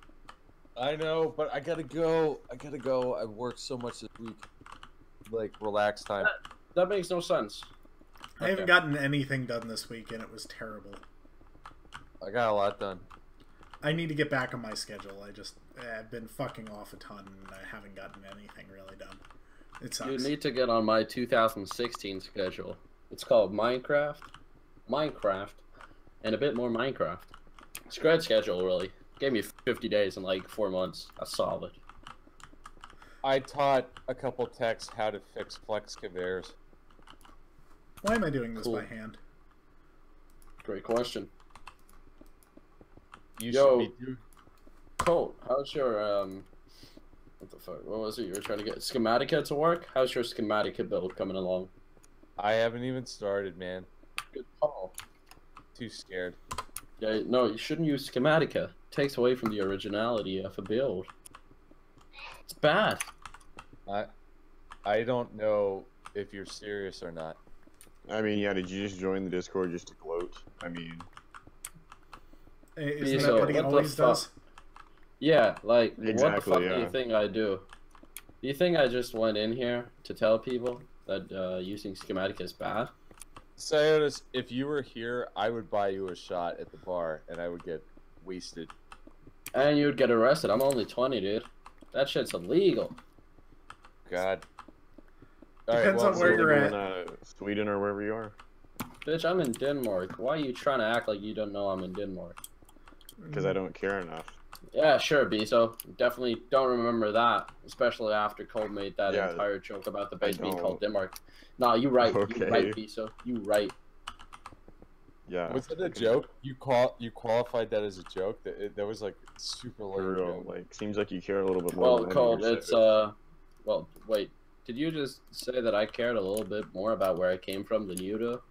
S1: I know, but I gotta go. I gotta go. I've worked so much this week. Like, relax time.
S4: That makes no sense.
S2: I haven't gotten anything done this week, and it was terrible.
S1: I got a lot done.
S2: I need to get back on my schedule. I've been fucking off a ton, and I haven't gotten anything really done. It sucks.
S4: You need to get on my 2016 schedule. It's called Minecraft, and a bit more Minecraft. It's a great schedule, really. Gave me 50 days in like 4 months. That's solid.
S1: I taught a couple techs how to fix flex conveyors.
S2: Why am I doing this
S4: Cool.
S2: by hand?
S4: Great question.
S1: You
S4: Yo.
S1: should be doing.
S4: Colt, how's your what the fuck? What was it? You were trying to get Schematica to work? How's your Schematica build coming along?
S1: I haven't even started, man.
S4: Good call.
S1: Too scared.
S4: Yeah, no, you shouldn't use Schematica. It takes away from the originality of a build. It's bad.
S1: I don't know if you're serious or not.
S3: I mean, yeah. Did you just join the Discord just to gloat? I mean,
S2: Isn't
S4: So,
S2: that what he
S4: what the
S2: always
S4: fuck?
S2: does?
S4: Yeah, like, what the
S3: Exactly,
S4: fuck do
S3: yeah.
S4: you think I do? Do you think I just went in here to tell people that using Schematica is bad?
S1: Sionis, if you were here, I would buy you a shot at the bar, and I would get wasted.
S4: And you'd get arrested. I'm only 20, dude. That shit's illegal.
S1: God.
S2: Depends on
S3: it's
S2: where you're
S3: illegal
S2: at.
S3: in Sweden or wherever you are.
S4: Bitch, I'm in Denmark. Why are you trying to act like you don't know I'm in Denmark?
S3: Because I don't care enough.
S4: Yeah, sure, Biso. Definitely don't remember that, especially after Cole made that
S3: Yeah,
S4: entire joke about the base being
S3: don't.
S4: called Denmark. Nah, you right. You
S3: Okay.
S4: right, Biso. You right.
S3: Yeah.
S1: Was it a joke? You qualified that as a joke? That was like super
S3: For
S1: lame
S3: real.
S1: joke.
S3: Like, seems like you care a little bit more.
S4: Well,
S3: than
S4: Cole,
S3: you're
S4: it's
S3: saying.
S4: well, wait. Did you just say that I cared a little bit more about where I came from than you do?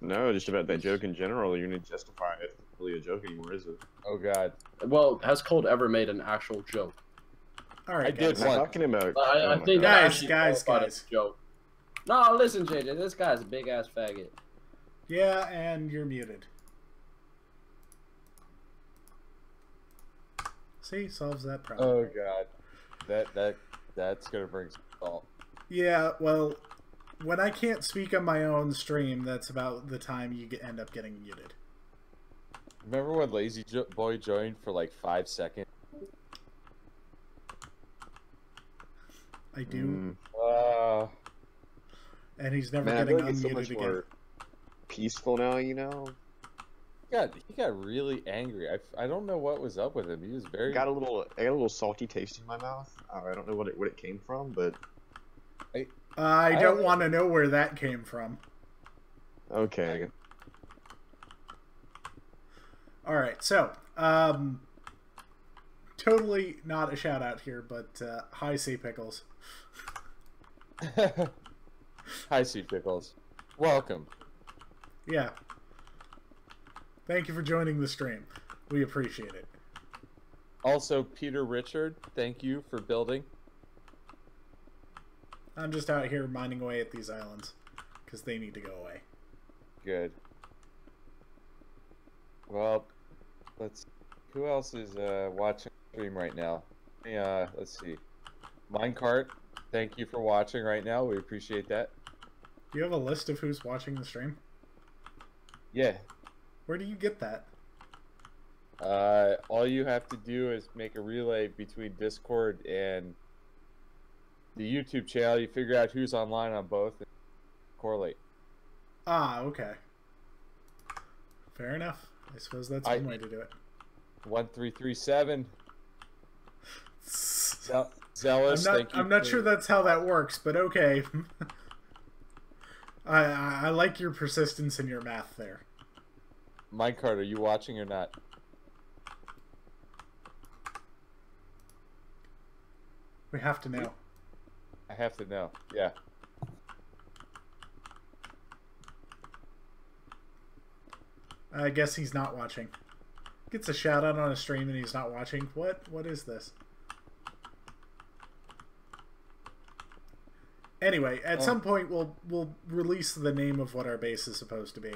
S3: No, just about that joke in general. You need to justify it. It's not really a joke anymore, is it?
S1: Oh God.
S4: Well, has Colt ever made an actual joke?
S2: All right,
S1: I did
S2: guys.
S3: I'm
S1: one.
S3: not talking about.
S4: I
S3: oh my
S4: think
S3: God.
S4: that
S2: Guys,
S4: actually
S2: guys,
S4: qualified as a joke. No, listen, JJ. This guy's a big ass faggot.
S2: Yeah, and you're muted. See, solves that problem.
S1: Oh God. That's gonna bring some salt.
S2: Yeah, well, when I can't speak on my own stream, that's about the time you end up getting muted.
S1: Remember when Lazy Boy joined for like 5 seconds?
S2: I do,
S3: Mm.
S2: and he's never
S3: Man, I
S2: getting
S3: feel like it's so
S2: unmuted
S3: much
S2: again.
S3: more peaceful now, you know?
S1: He got really angry. I don't know what was up with him. He was very.
S3: I got a little salty taste in my mouth. I don't know what it came from, but
S2: I don't
S1: don't-
S2: want to know where that came from.
S3: okay.
S2: All right, so totally not a shout out here, but hi, Say Pickles.
S1: Hi, Sweet Pickles. Welcome.
S2: Yeah. Thank you for joining the stream. We appreciate it.
S1: Also, Peter Richard, thank you for building.
S2: I'm just out here mining away at these islands because they need to go away.
S1: Good. Well, who else is watching the stream right now? Let's see. Minecart, thank you for watching right now. We appreciate that.
S2: Do you have a list of who's watching the stream?
S1: Yeah.
S2: Where do you get that?
S1: All you have to do is make a relay between Discord and the YouTube channel. You figure out who's online on both and correlate.
S2: Ah, okay. Fair enough. I suppose that's one way to do it.
S1: 1337. Zealous, thank you.
S2: I'm not sure that's how that works, but okay. I like your persistence in your math there.
S1: Minecart, are you watching or not?
S2: We have to know.
S1: I have to know. Yeah.
S2: I guess he's not watching. Gets a shout out on a stream and he's not watching. What is this? Anyway, at some point we'll release the name of what our base is supposed to be.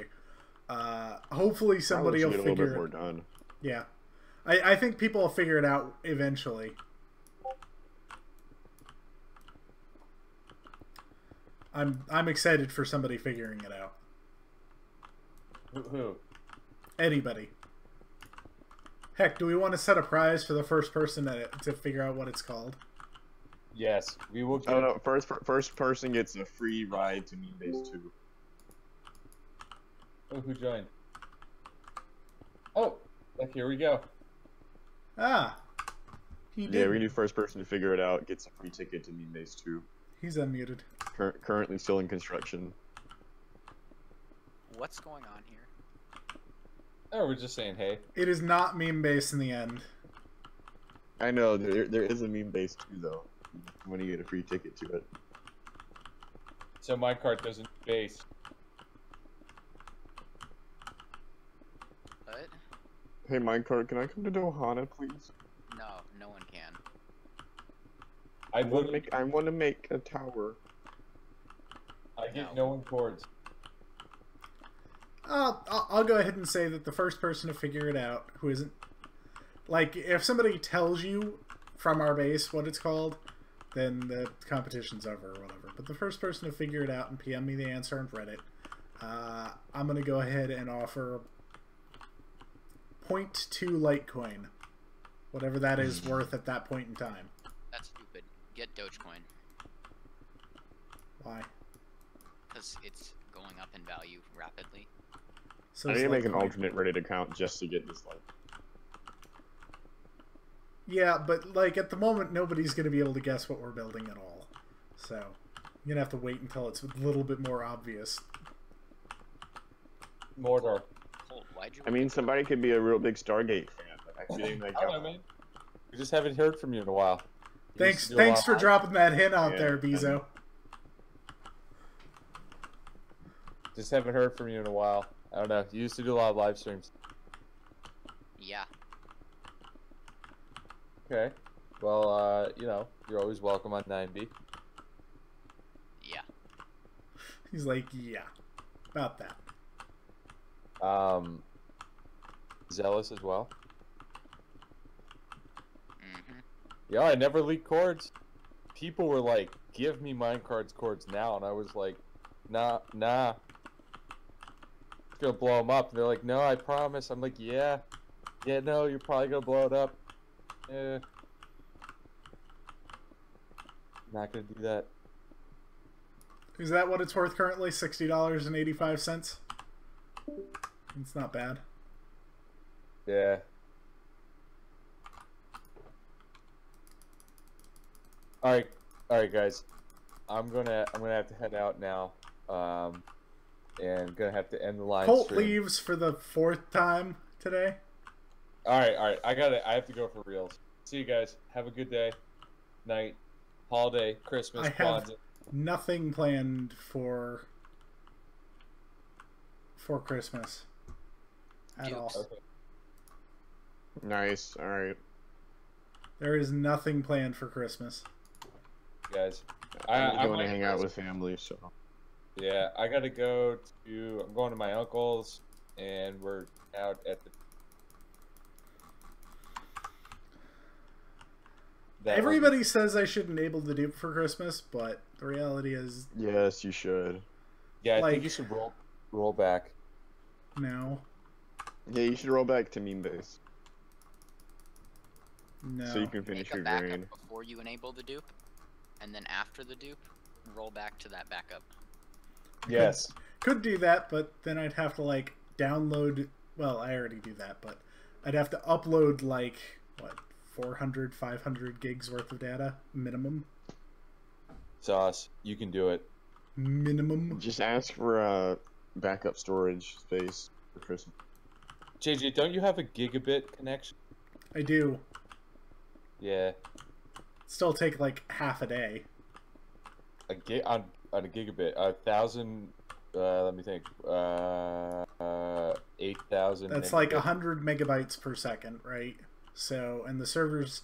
S2: Hopefully somebody will figure it.
S3: More done.
S2: Yeah, I think people will figure it out eventually. I'm excited for somebody figuring it out.
S1: Who?
S2: Anybody. Heck, do we want to set a prize for the first person to figure out what it's called?
S1: Yes, we will.
S3: Oh no! First person gets a free ride to Meme Base 2.
S1: Oh, who joined? Oh, look, here we go.
S2: Ah, he did.
S3: Yeah, we do first person to figure it out gets a free ticket to Meme Base 2.
S2: He's unmuted.
S3: Currently still in construction.
S5: What's going on here?
S1: Oh, we're just saying hey.
S2: It is not meme base in the end.
S3: I know there is a Meme Base 2 though. When you get a free ticket to it.
S1: So Minecart doesn't base.
S5: What?
S3: Hey Minecart, can I come to Dohana, please?
S5: No, no one can.
S3: I want to make a tower.
S1: I get no one cords.
S2: I'll go ahead and say that the first person to figure it out, who isn't... Like, if somebody tells you from our base what it's called, then the competition's over or whatever. But the first person to figure it out and PM me the answer on Reddit, I'm going to go ahead and offer 0.2 Litecoin. Whatever that is worth at that point in time.
S5: That's stupid. Get Dogecoin.
S2: Why?
S5: Because it's going up in value rapidly.
S2: So
S3: I
S2: it's
S3: need to make an
S2: Litecoin.
S3: alternate Reddit account just to get this like.
S2: Yeah, but like at the moment, nobody's going to be able to guess what we're building at all. So you're gonna have to wait until it's a little bit more obvious.
S1: Mordor.
S5: Colt, why'd you...
S3: I mean, somebody could be a real big Stargate fan, but I feel like
S1: I don't know, man. We just haven't heard from you in a while. You used
S2: Thanks
S1: to do a lot
S2: for
S1: more.
S2: dropping that hint out
S3: Yeah,
S2: there, Bezo.
S1: Just haven't heard from you in a while. I don't know. You used to do a lot of live streams.
S5: Yeah.
S1: Okay. Well, you know, you're always welcome on 9B.
S5: Yeah.
S2: He's like, yeah, about that.
S1: Zealous as well.
S5: Mm-hmm.
S1: Yeah, I never leaked chords. People were like, give me Minecart's chords now. And I was like, nah. It's gonna blow them up. And they're like, no, I promise. I'm like, yeah. Yeah, no, you're probably gonna blow it up. Not gonna do that.
S2: Is that what it's worth currently? $60.85? It's not bad.
S1: Yeah. All right, guys. I'm gonna have to head out now. And gonna have to end the live
S2: Colt
S1: stream.
S2: leaves for the 4th time today.
S1: All right. I have to go for reals. See you guys. Have a good day, night, holiday, Christmas,
S2: I have
S1: Kwanzaa.
S2: nothing planned for Christmas at
S5: Dupes.
S2: all.
S1: Okay.
S3: Nice. All right.
S2: There is nothing planned for Christmas.
S1: Guys.
S3: I'm
S1: I'm
S3: going to
S1: like
S3: hang out
S1: this.
S3: with family, so.
S1: Yeah, I gotta go to. I'm going to my uncle's, and we're out at the. That will be-
S2: Everybody says I shouldn't able to dupe for Christmas, but the reality is
S3: Yes, you should.
S1: Yeah, I
S2: like-
S1: think you should roll back.
S2: no.
S3: Yeah, you should roll back to meme base
S2: No.
S3: so you can finish
S5: Make a
S3: your
S5: backup
S3: grain.
S5: before you enable the dupe, and then after the dupe, roll back to that backup.
S1: Yes.
S2: Could do that, but then I'd have to like download. Well, I already do that, but I'd have to upload like what 400, 500 gigs worth of data minimum.
S1: Sauce, you can do it.
S2: Minimum.
S3: Just ask for backup storage space for Christmas.
S1: JJ, don't you have a gigabit connection?
S2: I do.
S1: Yeah,
S2: Still take like half a day.
S1: a gig on a gigabit, 1,000. Let me think. 8,000.
S2: That's like 100 megabytes per second, right? So, and the server's,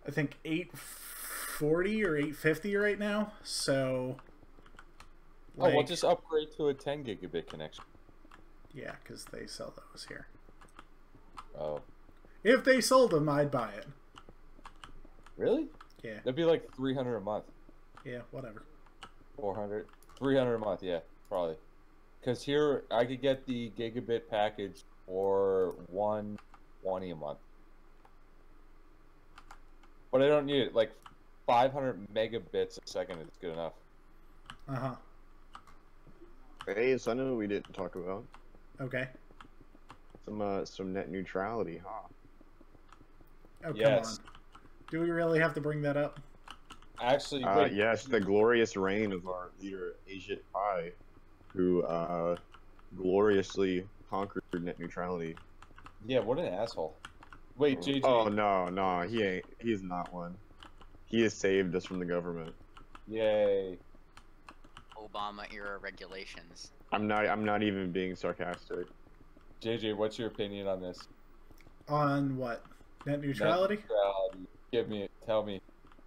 S2: I think 840 or 850 right now. So,
S1: Oh, well,
S2: like,
S1: just upgrade to a 10 gigabit connection.
S2: yeah, because they sell those here.
S1: Oh,
S2: If they sold them, I'd buy it.
S1: really?
S2: Yeah,
S1: That'd be like 300 a month.
S2: yeah, whatever.
S1: 400, 300 a month. Yeah, probably. Because here I could get the gigabit package for 120 a month. But I don't need it. Like 500 megabits a second is good enough.
S2: Uh huh.
S3: Hey, so I know we didn't talk about
S2: Okay.
S3: some net neutrality, huh?
S2: Oh,
S1: Yes.
S2: come on. Do we really have to bring that up?
S1: Actually, wait.
S3: Yes, the glorious reign of our leader Ajit Pai, who gloriously conquered net neutrality.
S1: Yeah, what an asshole. Wait, JJ.
S3: Oh no, he ain't. He is not one. He has saved us from the government.
S1: Yay.
S5: Obama era regulations.
S3: I'm not even being sarcastic.
S1: JJ, what's your opinion on this?
S2: On what? Net neutrality?
S1: Net neutrality. Tell me.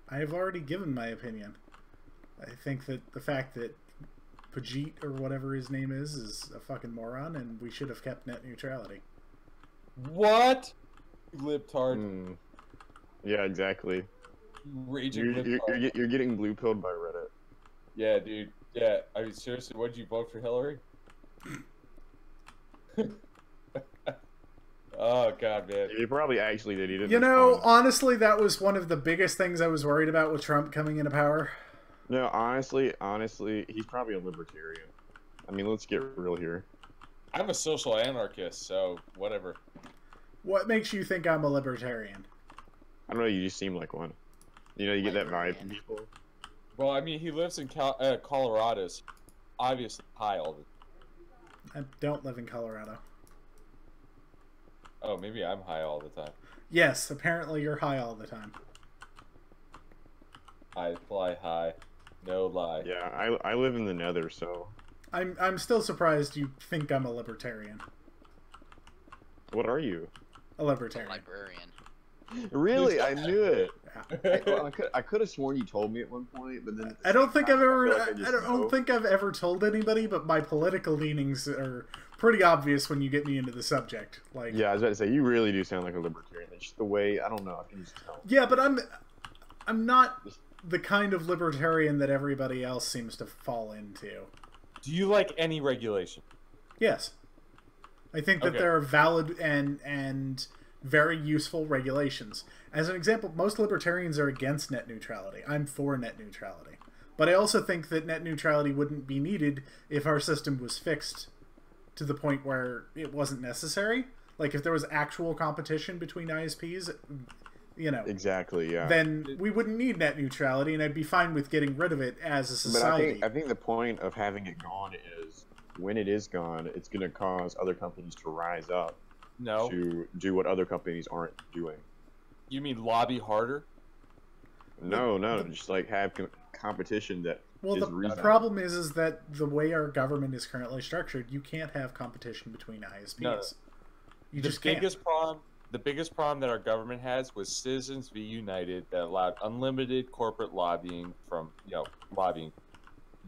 S2: I've already given my opinion. I think that the fact that Pajit or whatever his name is a fucking moron, and we should have kept net neutrality.
S1: What? Libtard.
S3: Hmm. Yeah, exactly.
S1: Raging
S3: You're,
S1: libtard.
S3: you're getting blue pilled by Reddit.
S1: Yeah, dude. Yeah. I mean, seriously, what'd you vote for Hillary? Oh, God, man.
S3: He probably actually did. He didn't.
S2: You know,
S3: respond.
S2: honestly, that was one of the biggest things I was worried about with Trump coming into power.
S3: No, honestly, he's probably a libertarian. I mean, let's get real here.
S1: I'm a social anarchist, so whatever.
S2: What makes you think I'm a libertarian?
S3: I don't know. You just seem like one. You know, you get that vibe from
S5: Libertarian.
S3: people.
S1: Well, I mean, he lives in Colorado, so obviously high all the.
S2: I don't live in Colorado.
S1: Oh, maybe I'm high all the time.
S2: Yes, apparently you're high all the time.
S1: I fly high, no lie.
S3: Yeah, I live in the Nether, so
S2: I'm still surprised you think I'm a libertarian.
S3: what are you?
S2: A libertarian.
S5: Librarian.
S3: Really, I knew it.
S2: Yeah.
S3: I could have sworn you told me at one point, but then at the
S2: I don't
S3: same
S2: think
S3: time,
S2: I've ever.
S3: feel like
S2: I
S3: just
S2: don't
S3: know.
S2: think I've ever told anybody, but my political leanings are pretty obvious when you get me into the subject. Like,
S3: Yeah, I was about to say you really do sound like a libertarian. It's just the way I don't know. I can just tell.
S2: yeah, but I'm not the kind of libertarian that everybody else seems to fall into.
S1: Do you like any regulation?
S2: Yes, I think that
S1: Okay.
S2: there are valid and very useful regulations. As an example, most libertarians are against net neutrality. I'm for net neutrality. But I also think that net neutrality wouldn't be needed if our system was fixed to the point where it wasn't necessary. Like if there was actual competition between ISPs, you know,
S3: Exactly. Yeah.
S2: then we wouldn't need net neutrality and I'd be fine with getting rid of it as a
S3: But
S2: society.
S3: I think the point of having it gone is when it is gone, it's going to cause other companies to rise up
S1: No.
S3: to do what other companies aren't doing.
S1: You mean lobby harder?
S3: No, just like have competition that
S2: Well, the
S3: reasonable.
S2: problem is that the way our government is currently structured, you can't have competition between ISPs.
S1: No.
S2: You
S1: The
S2: just can't.
S1: biggest problem that our government has was Citizens v. United that allowed unlimited corporate lobbying from, lobbying.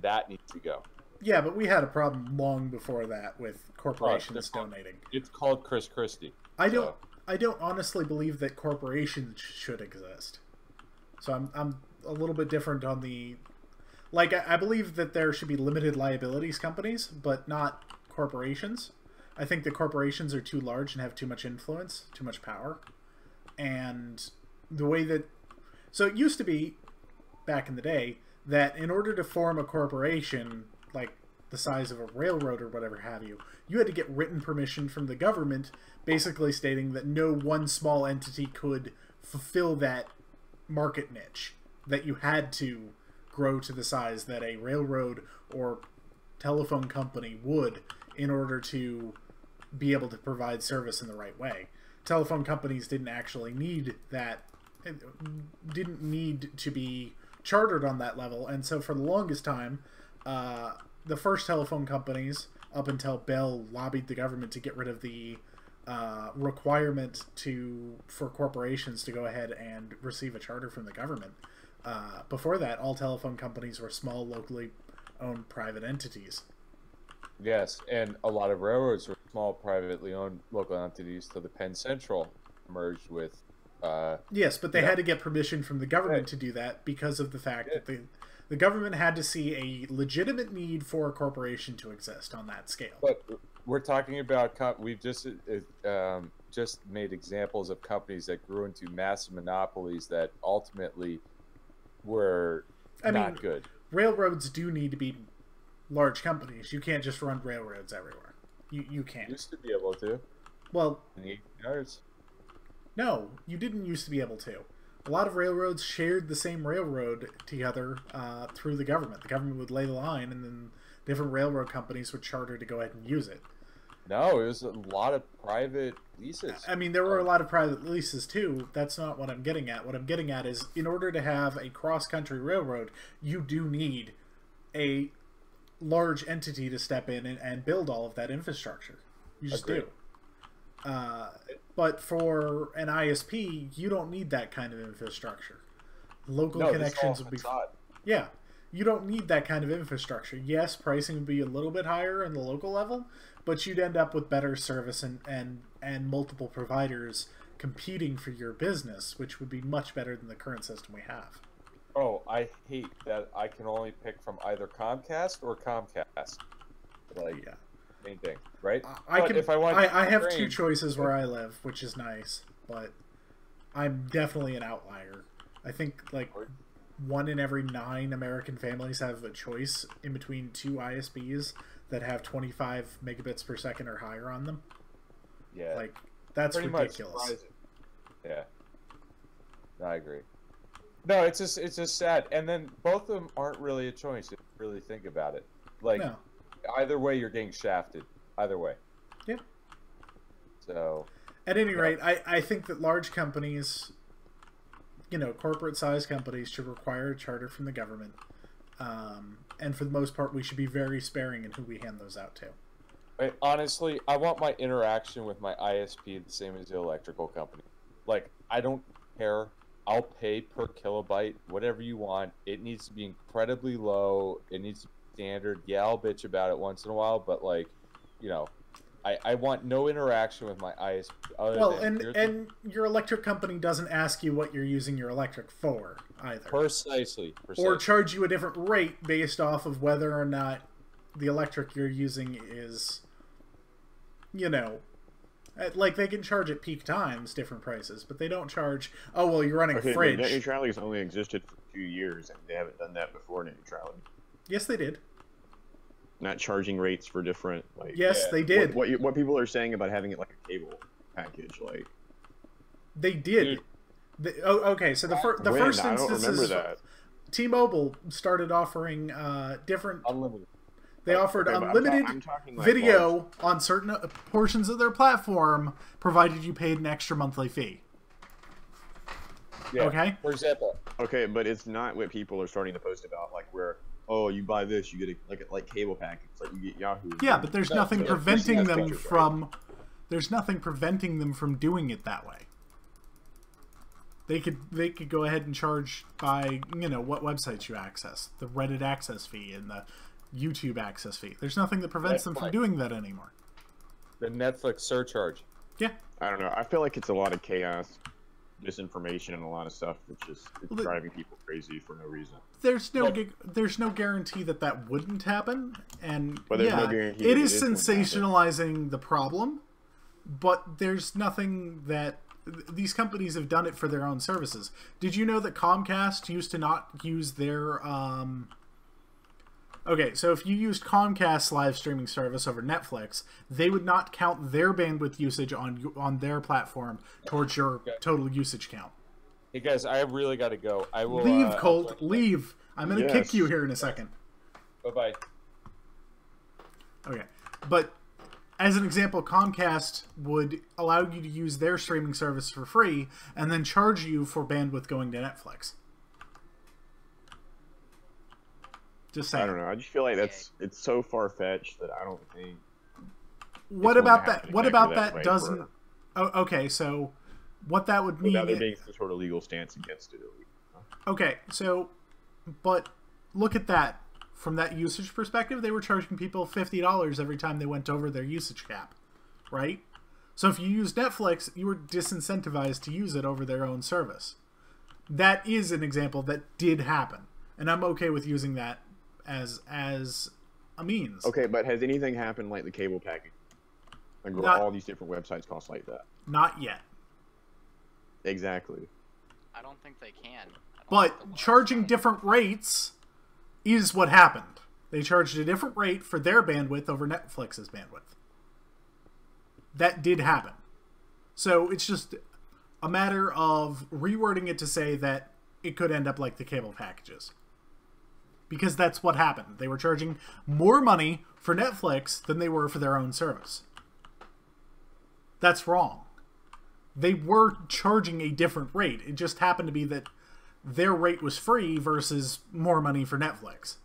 S1: That needs to go.
S2: Yeah, but we had a problem long before that with corporations
S1: they're
S2: donating.
S1: It's called Chris Christie.
S2: I don't honestly believe that corporations should exist. So I'm a little bit different on the... Like, I believe that there should be limited liabilities companies, but not corporations. I think that corporations are too large and have too much influence, too much power. And the way that... So it used to be, back in the day, that in order to form a corporation, like the size of a railroad or whatever have you, you had to get written permission from the government, basically stating that no one small entity could fulfill that market niche, that you had to grow to the size that a railroad or telephone company would in order to be able to provide service in the right way. Telephone companies didn't actually need that, didn't need to be chartered on that level, and so for the longest time, the first telephone companies, up until Bell lobbied the government to get rid of the requirement for corporations to go ahead and receive a charter from the government. Before that, all telephone companies were small, locally owned private entities.
S1: Yes, and a lot of railroads were small, privately owned local entities till the Penn Central merged with...
S2: yes, but they had to get permission from the government to do that because of the fact that the government had to see a legitimate need for a corporation to exist on that scale.
S1: But we're talking about... We've just made examples of companies that grew into massive monopolies that ultimately were not good.
S2: Railroads do need to be large companies. You can't just run railroads everywhere. You can't.
S1: Used to be able to.
S2: Well,
S1: in the 1800s.
S2: No, you didn't used to be able to. A lot of railroads shared the same railroad together through the government. The government would lay the line, and then different railroad companies would charter to go ahead and use it.
S1: No, it was a lot of private leases.
S2: I mean, there were a lot of private leases too. That's not what I'm getting at. What I'm getting at is, in order to have a cross-country railroad, you do need a large entity to step in and build all of that infrastructure. You just do. But for an ISP, you don't need that kind of infrastructure. Local connections would be... Yeah. You don't need that kind of infrastructure. Yes, pricing would be a little bit higher in the local level, but you'd end up with better service and multiple providers competing for your business, which would be much better than the current system we have.
S1: Oh, I hate that I can only pick from either Comcast or Comcast. Like, main thing, right?
S2: I have two choices where I live, which is nice, but I'm definitely an outlier. I think, like, 1 in every 9 American families have a choice in between 2 ISPs that have 25 megabits per second or higher on them.
S1: Yeah.
S2: Like, that's
S1: pretty
S2: ridiculous.
S1: Yeah. No, I agree. No, it's just sad. And then both of them aren't really a choice if you really think about it. Like, either way, you're getting shafted. Either way.
S2: Yeah.
S1: So.
S2: At any rate, I think that large companies, corporate-sized companies should require a charter from the government. And for the most part, we should be very sparing in who we hand those out to.
S1: Honestly, I want my interaction with my ISP the same as the electrical company. Like, I don't care. I'll pay per kilobyte, whatever you want. It needs to be incredibly low. It needs to be standard. Yeah, I'll bitch about it once in a while, but, like, I want no interaction with my ISP.
S2: Well, and your electric company doesn't ask you what you're using your electric for, either.
S1: Precisely.
S2: Or charge you a different rate based off of whether or not the electric you're using is, like, they can charge at peak times different prices, but they don't charge, oh, well, you're running a fridge.
S3: Net neutrality has only existed for 2 years, and they haven't done that before net neutrality.
S2: Yes, they did.
S3: Not charging rates for different, like...
S2: Yes, they did.
S3: What people are saying about having it like a cable package, like...
S2: They did. Okay, so the first
S3: I
S2: instance
S3: don't remember
S2: is...
S3: that.
S2: T-Mobile started offering different...
S1: Unlimited.
S2: They offered unlimited video on certain portions of their platform, provided you paid an extra monthly fee.
S1: Yeah.
S2: Okay?
S1: For example.
S3: Okay, but it's not what people are starting to post about, like, where oh, you buy this, you get like cable packets, like you get Yahoo.
S2: Yeah, but there's nothing
S3: yeah,
S2: preventing
S3: that's
S2: them
S3: pictures, right?
S2: from. There's nothing preventing them from doing it that way. They could go ahead and charge by, you know, what websites you access, the Reddit access fee and the YouTube access fee. There's nothing that prevents them from doing that anymore.
S1: The Netflix surcharge.
S2: Yeah.
S3: I don't know. I feel like it's a lot of chaos, misinformation, and a lot of stuff that's just driving people crazy for no reason.
S2: There's no guarantee that that wouldn't happen, and
S3: But there's
S2: yeah,
S3: no guarantee
S2: it
S3: that
S2: is
S3: it is going to
S2: sensationalizing the problem, but there's nothing that these companies have done it for their own services. Did you know that Comcast used to not use their Okay, so if you used Comcast's live streaming service over Netflix, they would not count their bandwidth usage on their platform towards your total usage count.
S1: Hey guys, I really got to go. I will
S2: Leave, Colt. Leave. I'm going to kick
S3: Yes.
S2: you here in a second.
S1: Bye bye.
S2: Okay, but as an example, Comcast would allow you to use their streaming service for free and then charge you for bandwidth going to Netflix. Just saying.
S3: I don't know. I just feel like it's so far fetched that I don't think.
S2: What
S3: it's
S2: about
S3: gonna
S2: that?
S3: happen
S2: What
S3: exactly
S2: about that
S3: way
S2: doesn't?
S3: for-
S2: Oh, okay, so what that would mean?
S3: Without there being some sort of legal stance against it.
S2: Okay, so, but look at that. From that usage perspective, they were charging people $50 every time they went over their usage cap, right? So if you use Netflix, you were disincentivized to use it over their own service. That is an example that did happen, and I'm okay with using that as a means.
S3: Okay, but has anything happened like the cable package? Like where
S2: Not-
S3: all these different websites cost like that?
S2: Not yet.
S3: Exactly.
S5: I don't think they can. I don't think the
S2: But
S5: laws
S2: charging
S5: allow it.
S2: different rates is what happened. They charged a different rate for their bandwidth over Netflix's bandwidth. That did happen. So it's just a matter of rewording it to say that it could end up like the cable packages. Because that's what happened. They were charging more money for Netflix than they were for their own service. That's wrong. They were charging a different rate. It just happened to be that their rate was free versus more money for Netflix.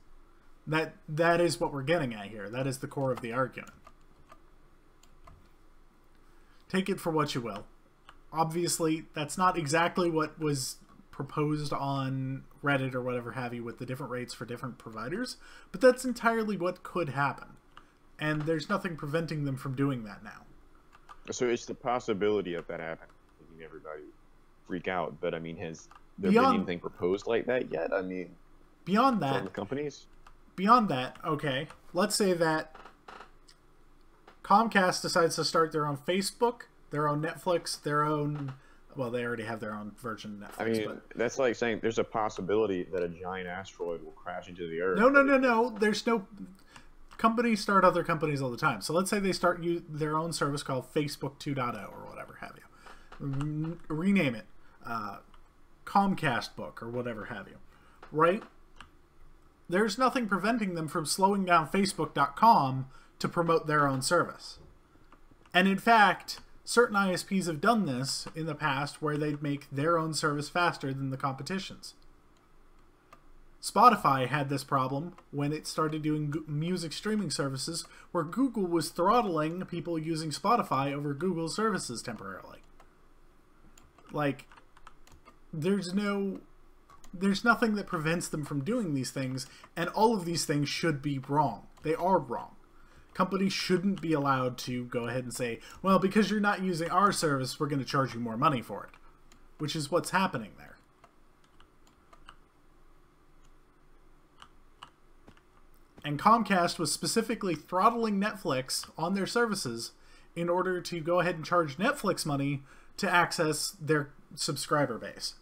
S2: That is what we're getting at here. That is the core of the argument. Take it for what you will. Obviously, that's not exactly what was proposed on Reddit or whatever have you with the different rates for different providers, but that's entirely what could happen. And there's nothing preventing them from doing that now.
S3: So it's the possibility of that happening, making everybody freak out. But I mean, has there
S2: Beyond-
S3: been anything proposed like that yet? I mean,
S2: Beyond
S3: from
S2: that,
S3: the companies?
S2: okay, let's say that Comcast decides to start their own Facebook, their own Netflix, their own... Well, they already have their own version of Netflix.
S3: I mean, that's like saying there's a possibility that a giant asteroid will crash into the Earth.
S2: No. There's no... Companies start other companies all the time. So let's say they start their own service called Facebook 2.0 or whatever have you. Rename it. Comcast Book or whatever have you. Right? There's nothing preventing them from slowing down Facebook.com to promote their own service. And in fact, certain ISPs have done this in the past where they'd make their own service faster than the competition's. Spotify had this problem when it started doing music streaming services where Google was throttling people using Spotify over Google services temporarily. Like, there's nothing that prevents them from doing these things, and all of these things should be wrong. They are wrong. Companies shouldn't be allowed to go ahead and say, well, because you're not using our service, we're going to charge you more money for it. Which is what's happening there. And Comcast was specifically throttling Netflix on their services in order to go ahead and charge Netflix money to access their subscriber base.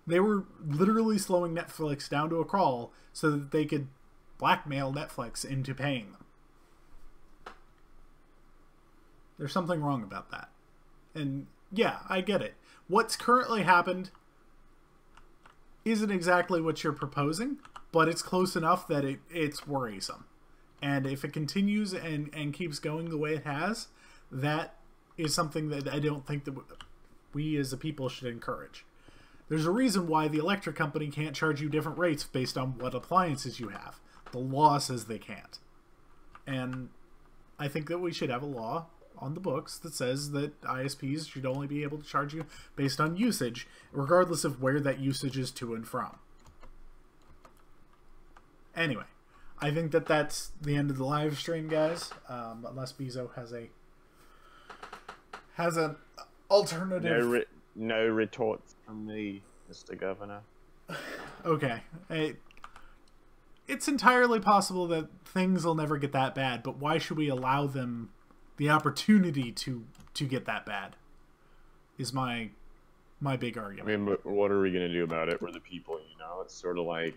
S2: They were literally slowing Netflix down to a crawl so that they could blackmail Netflix into paying them. There's something wrong about that. And yeah, I get it. What's currently happened isn't exactly what you're proposing, but it's close enough that it's worrisome. And if it continues and keeps going the way it has, that is something that I don't think that we as a people should encourage. There's a reason why the electric company can't charge you different rates based on what appliances you have. The law says they can't. And I think that we should have a law on the books that says that ISPs should only be able to charge you based on usage, regardless of where that usage is to and from. Anyway, I think that that's the end of the live stream, guys. Unless Bezo has an alternative.
S3: No retorts from me, Mr. Governor.
S2: Okay. It's entirely possible that things will never get that bad, but why should we allow them the opportunity to get that bad? Is my big argument.
S3: I mean, what are we gonna do about it? We're the people, you know. It's sort of like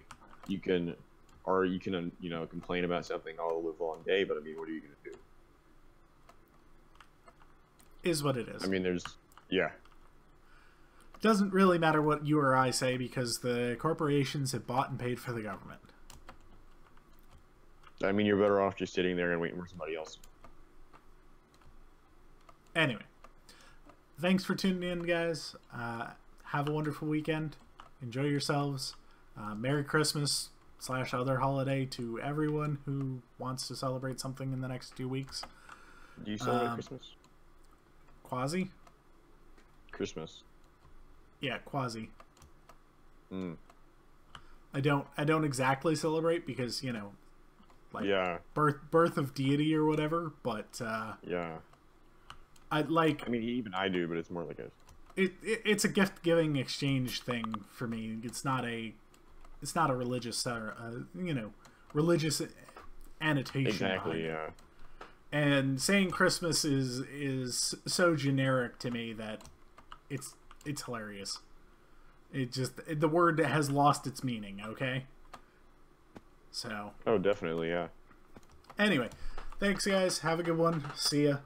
S3: you can complain about something all live long day, but I mean, what are you gonna do?
S2: Is what it is.
S3: I mean, yeah.
S2: Doesn't really matter what you or I say because the corporations have bought and paid for the government.
S3: I mean, you're better off just sitting there and waiting for somebody else.
S2: Anyway, thanks for tuning in, guys. Have a wonderful weekend. Enjoy yourselves. Merry Christmas / other holiday to everyone who wants to celebrate something in the next 2 weeks.
S3: Do you celebrate Christmas?
S2: Quasi?
S3: Christmas.
S2: Yeah, quasi.
S3: Mm.
S2: I don't exactly celebrate because, like
S3: Yeah.
S2: birth of deity or whatever, but
S3: Yeah.
S2: I
S3: mean, even I do, but it's more like
S2: it's a gift giving exchange thing for me. It's not a religious religious annotation.
S3: Exactly. Yeah.
S2: And saying Christmas is so generic to me that it's hilarious. The word has lost its meaning. Okay. So.
S3: Oh, definitely. Yeah.
S2: Anyway, thanks guys. Have a good one. See ya.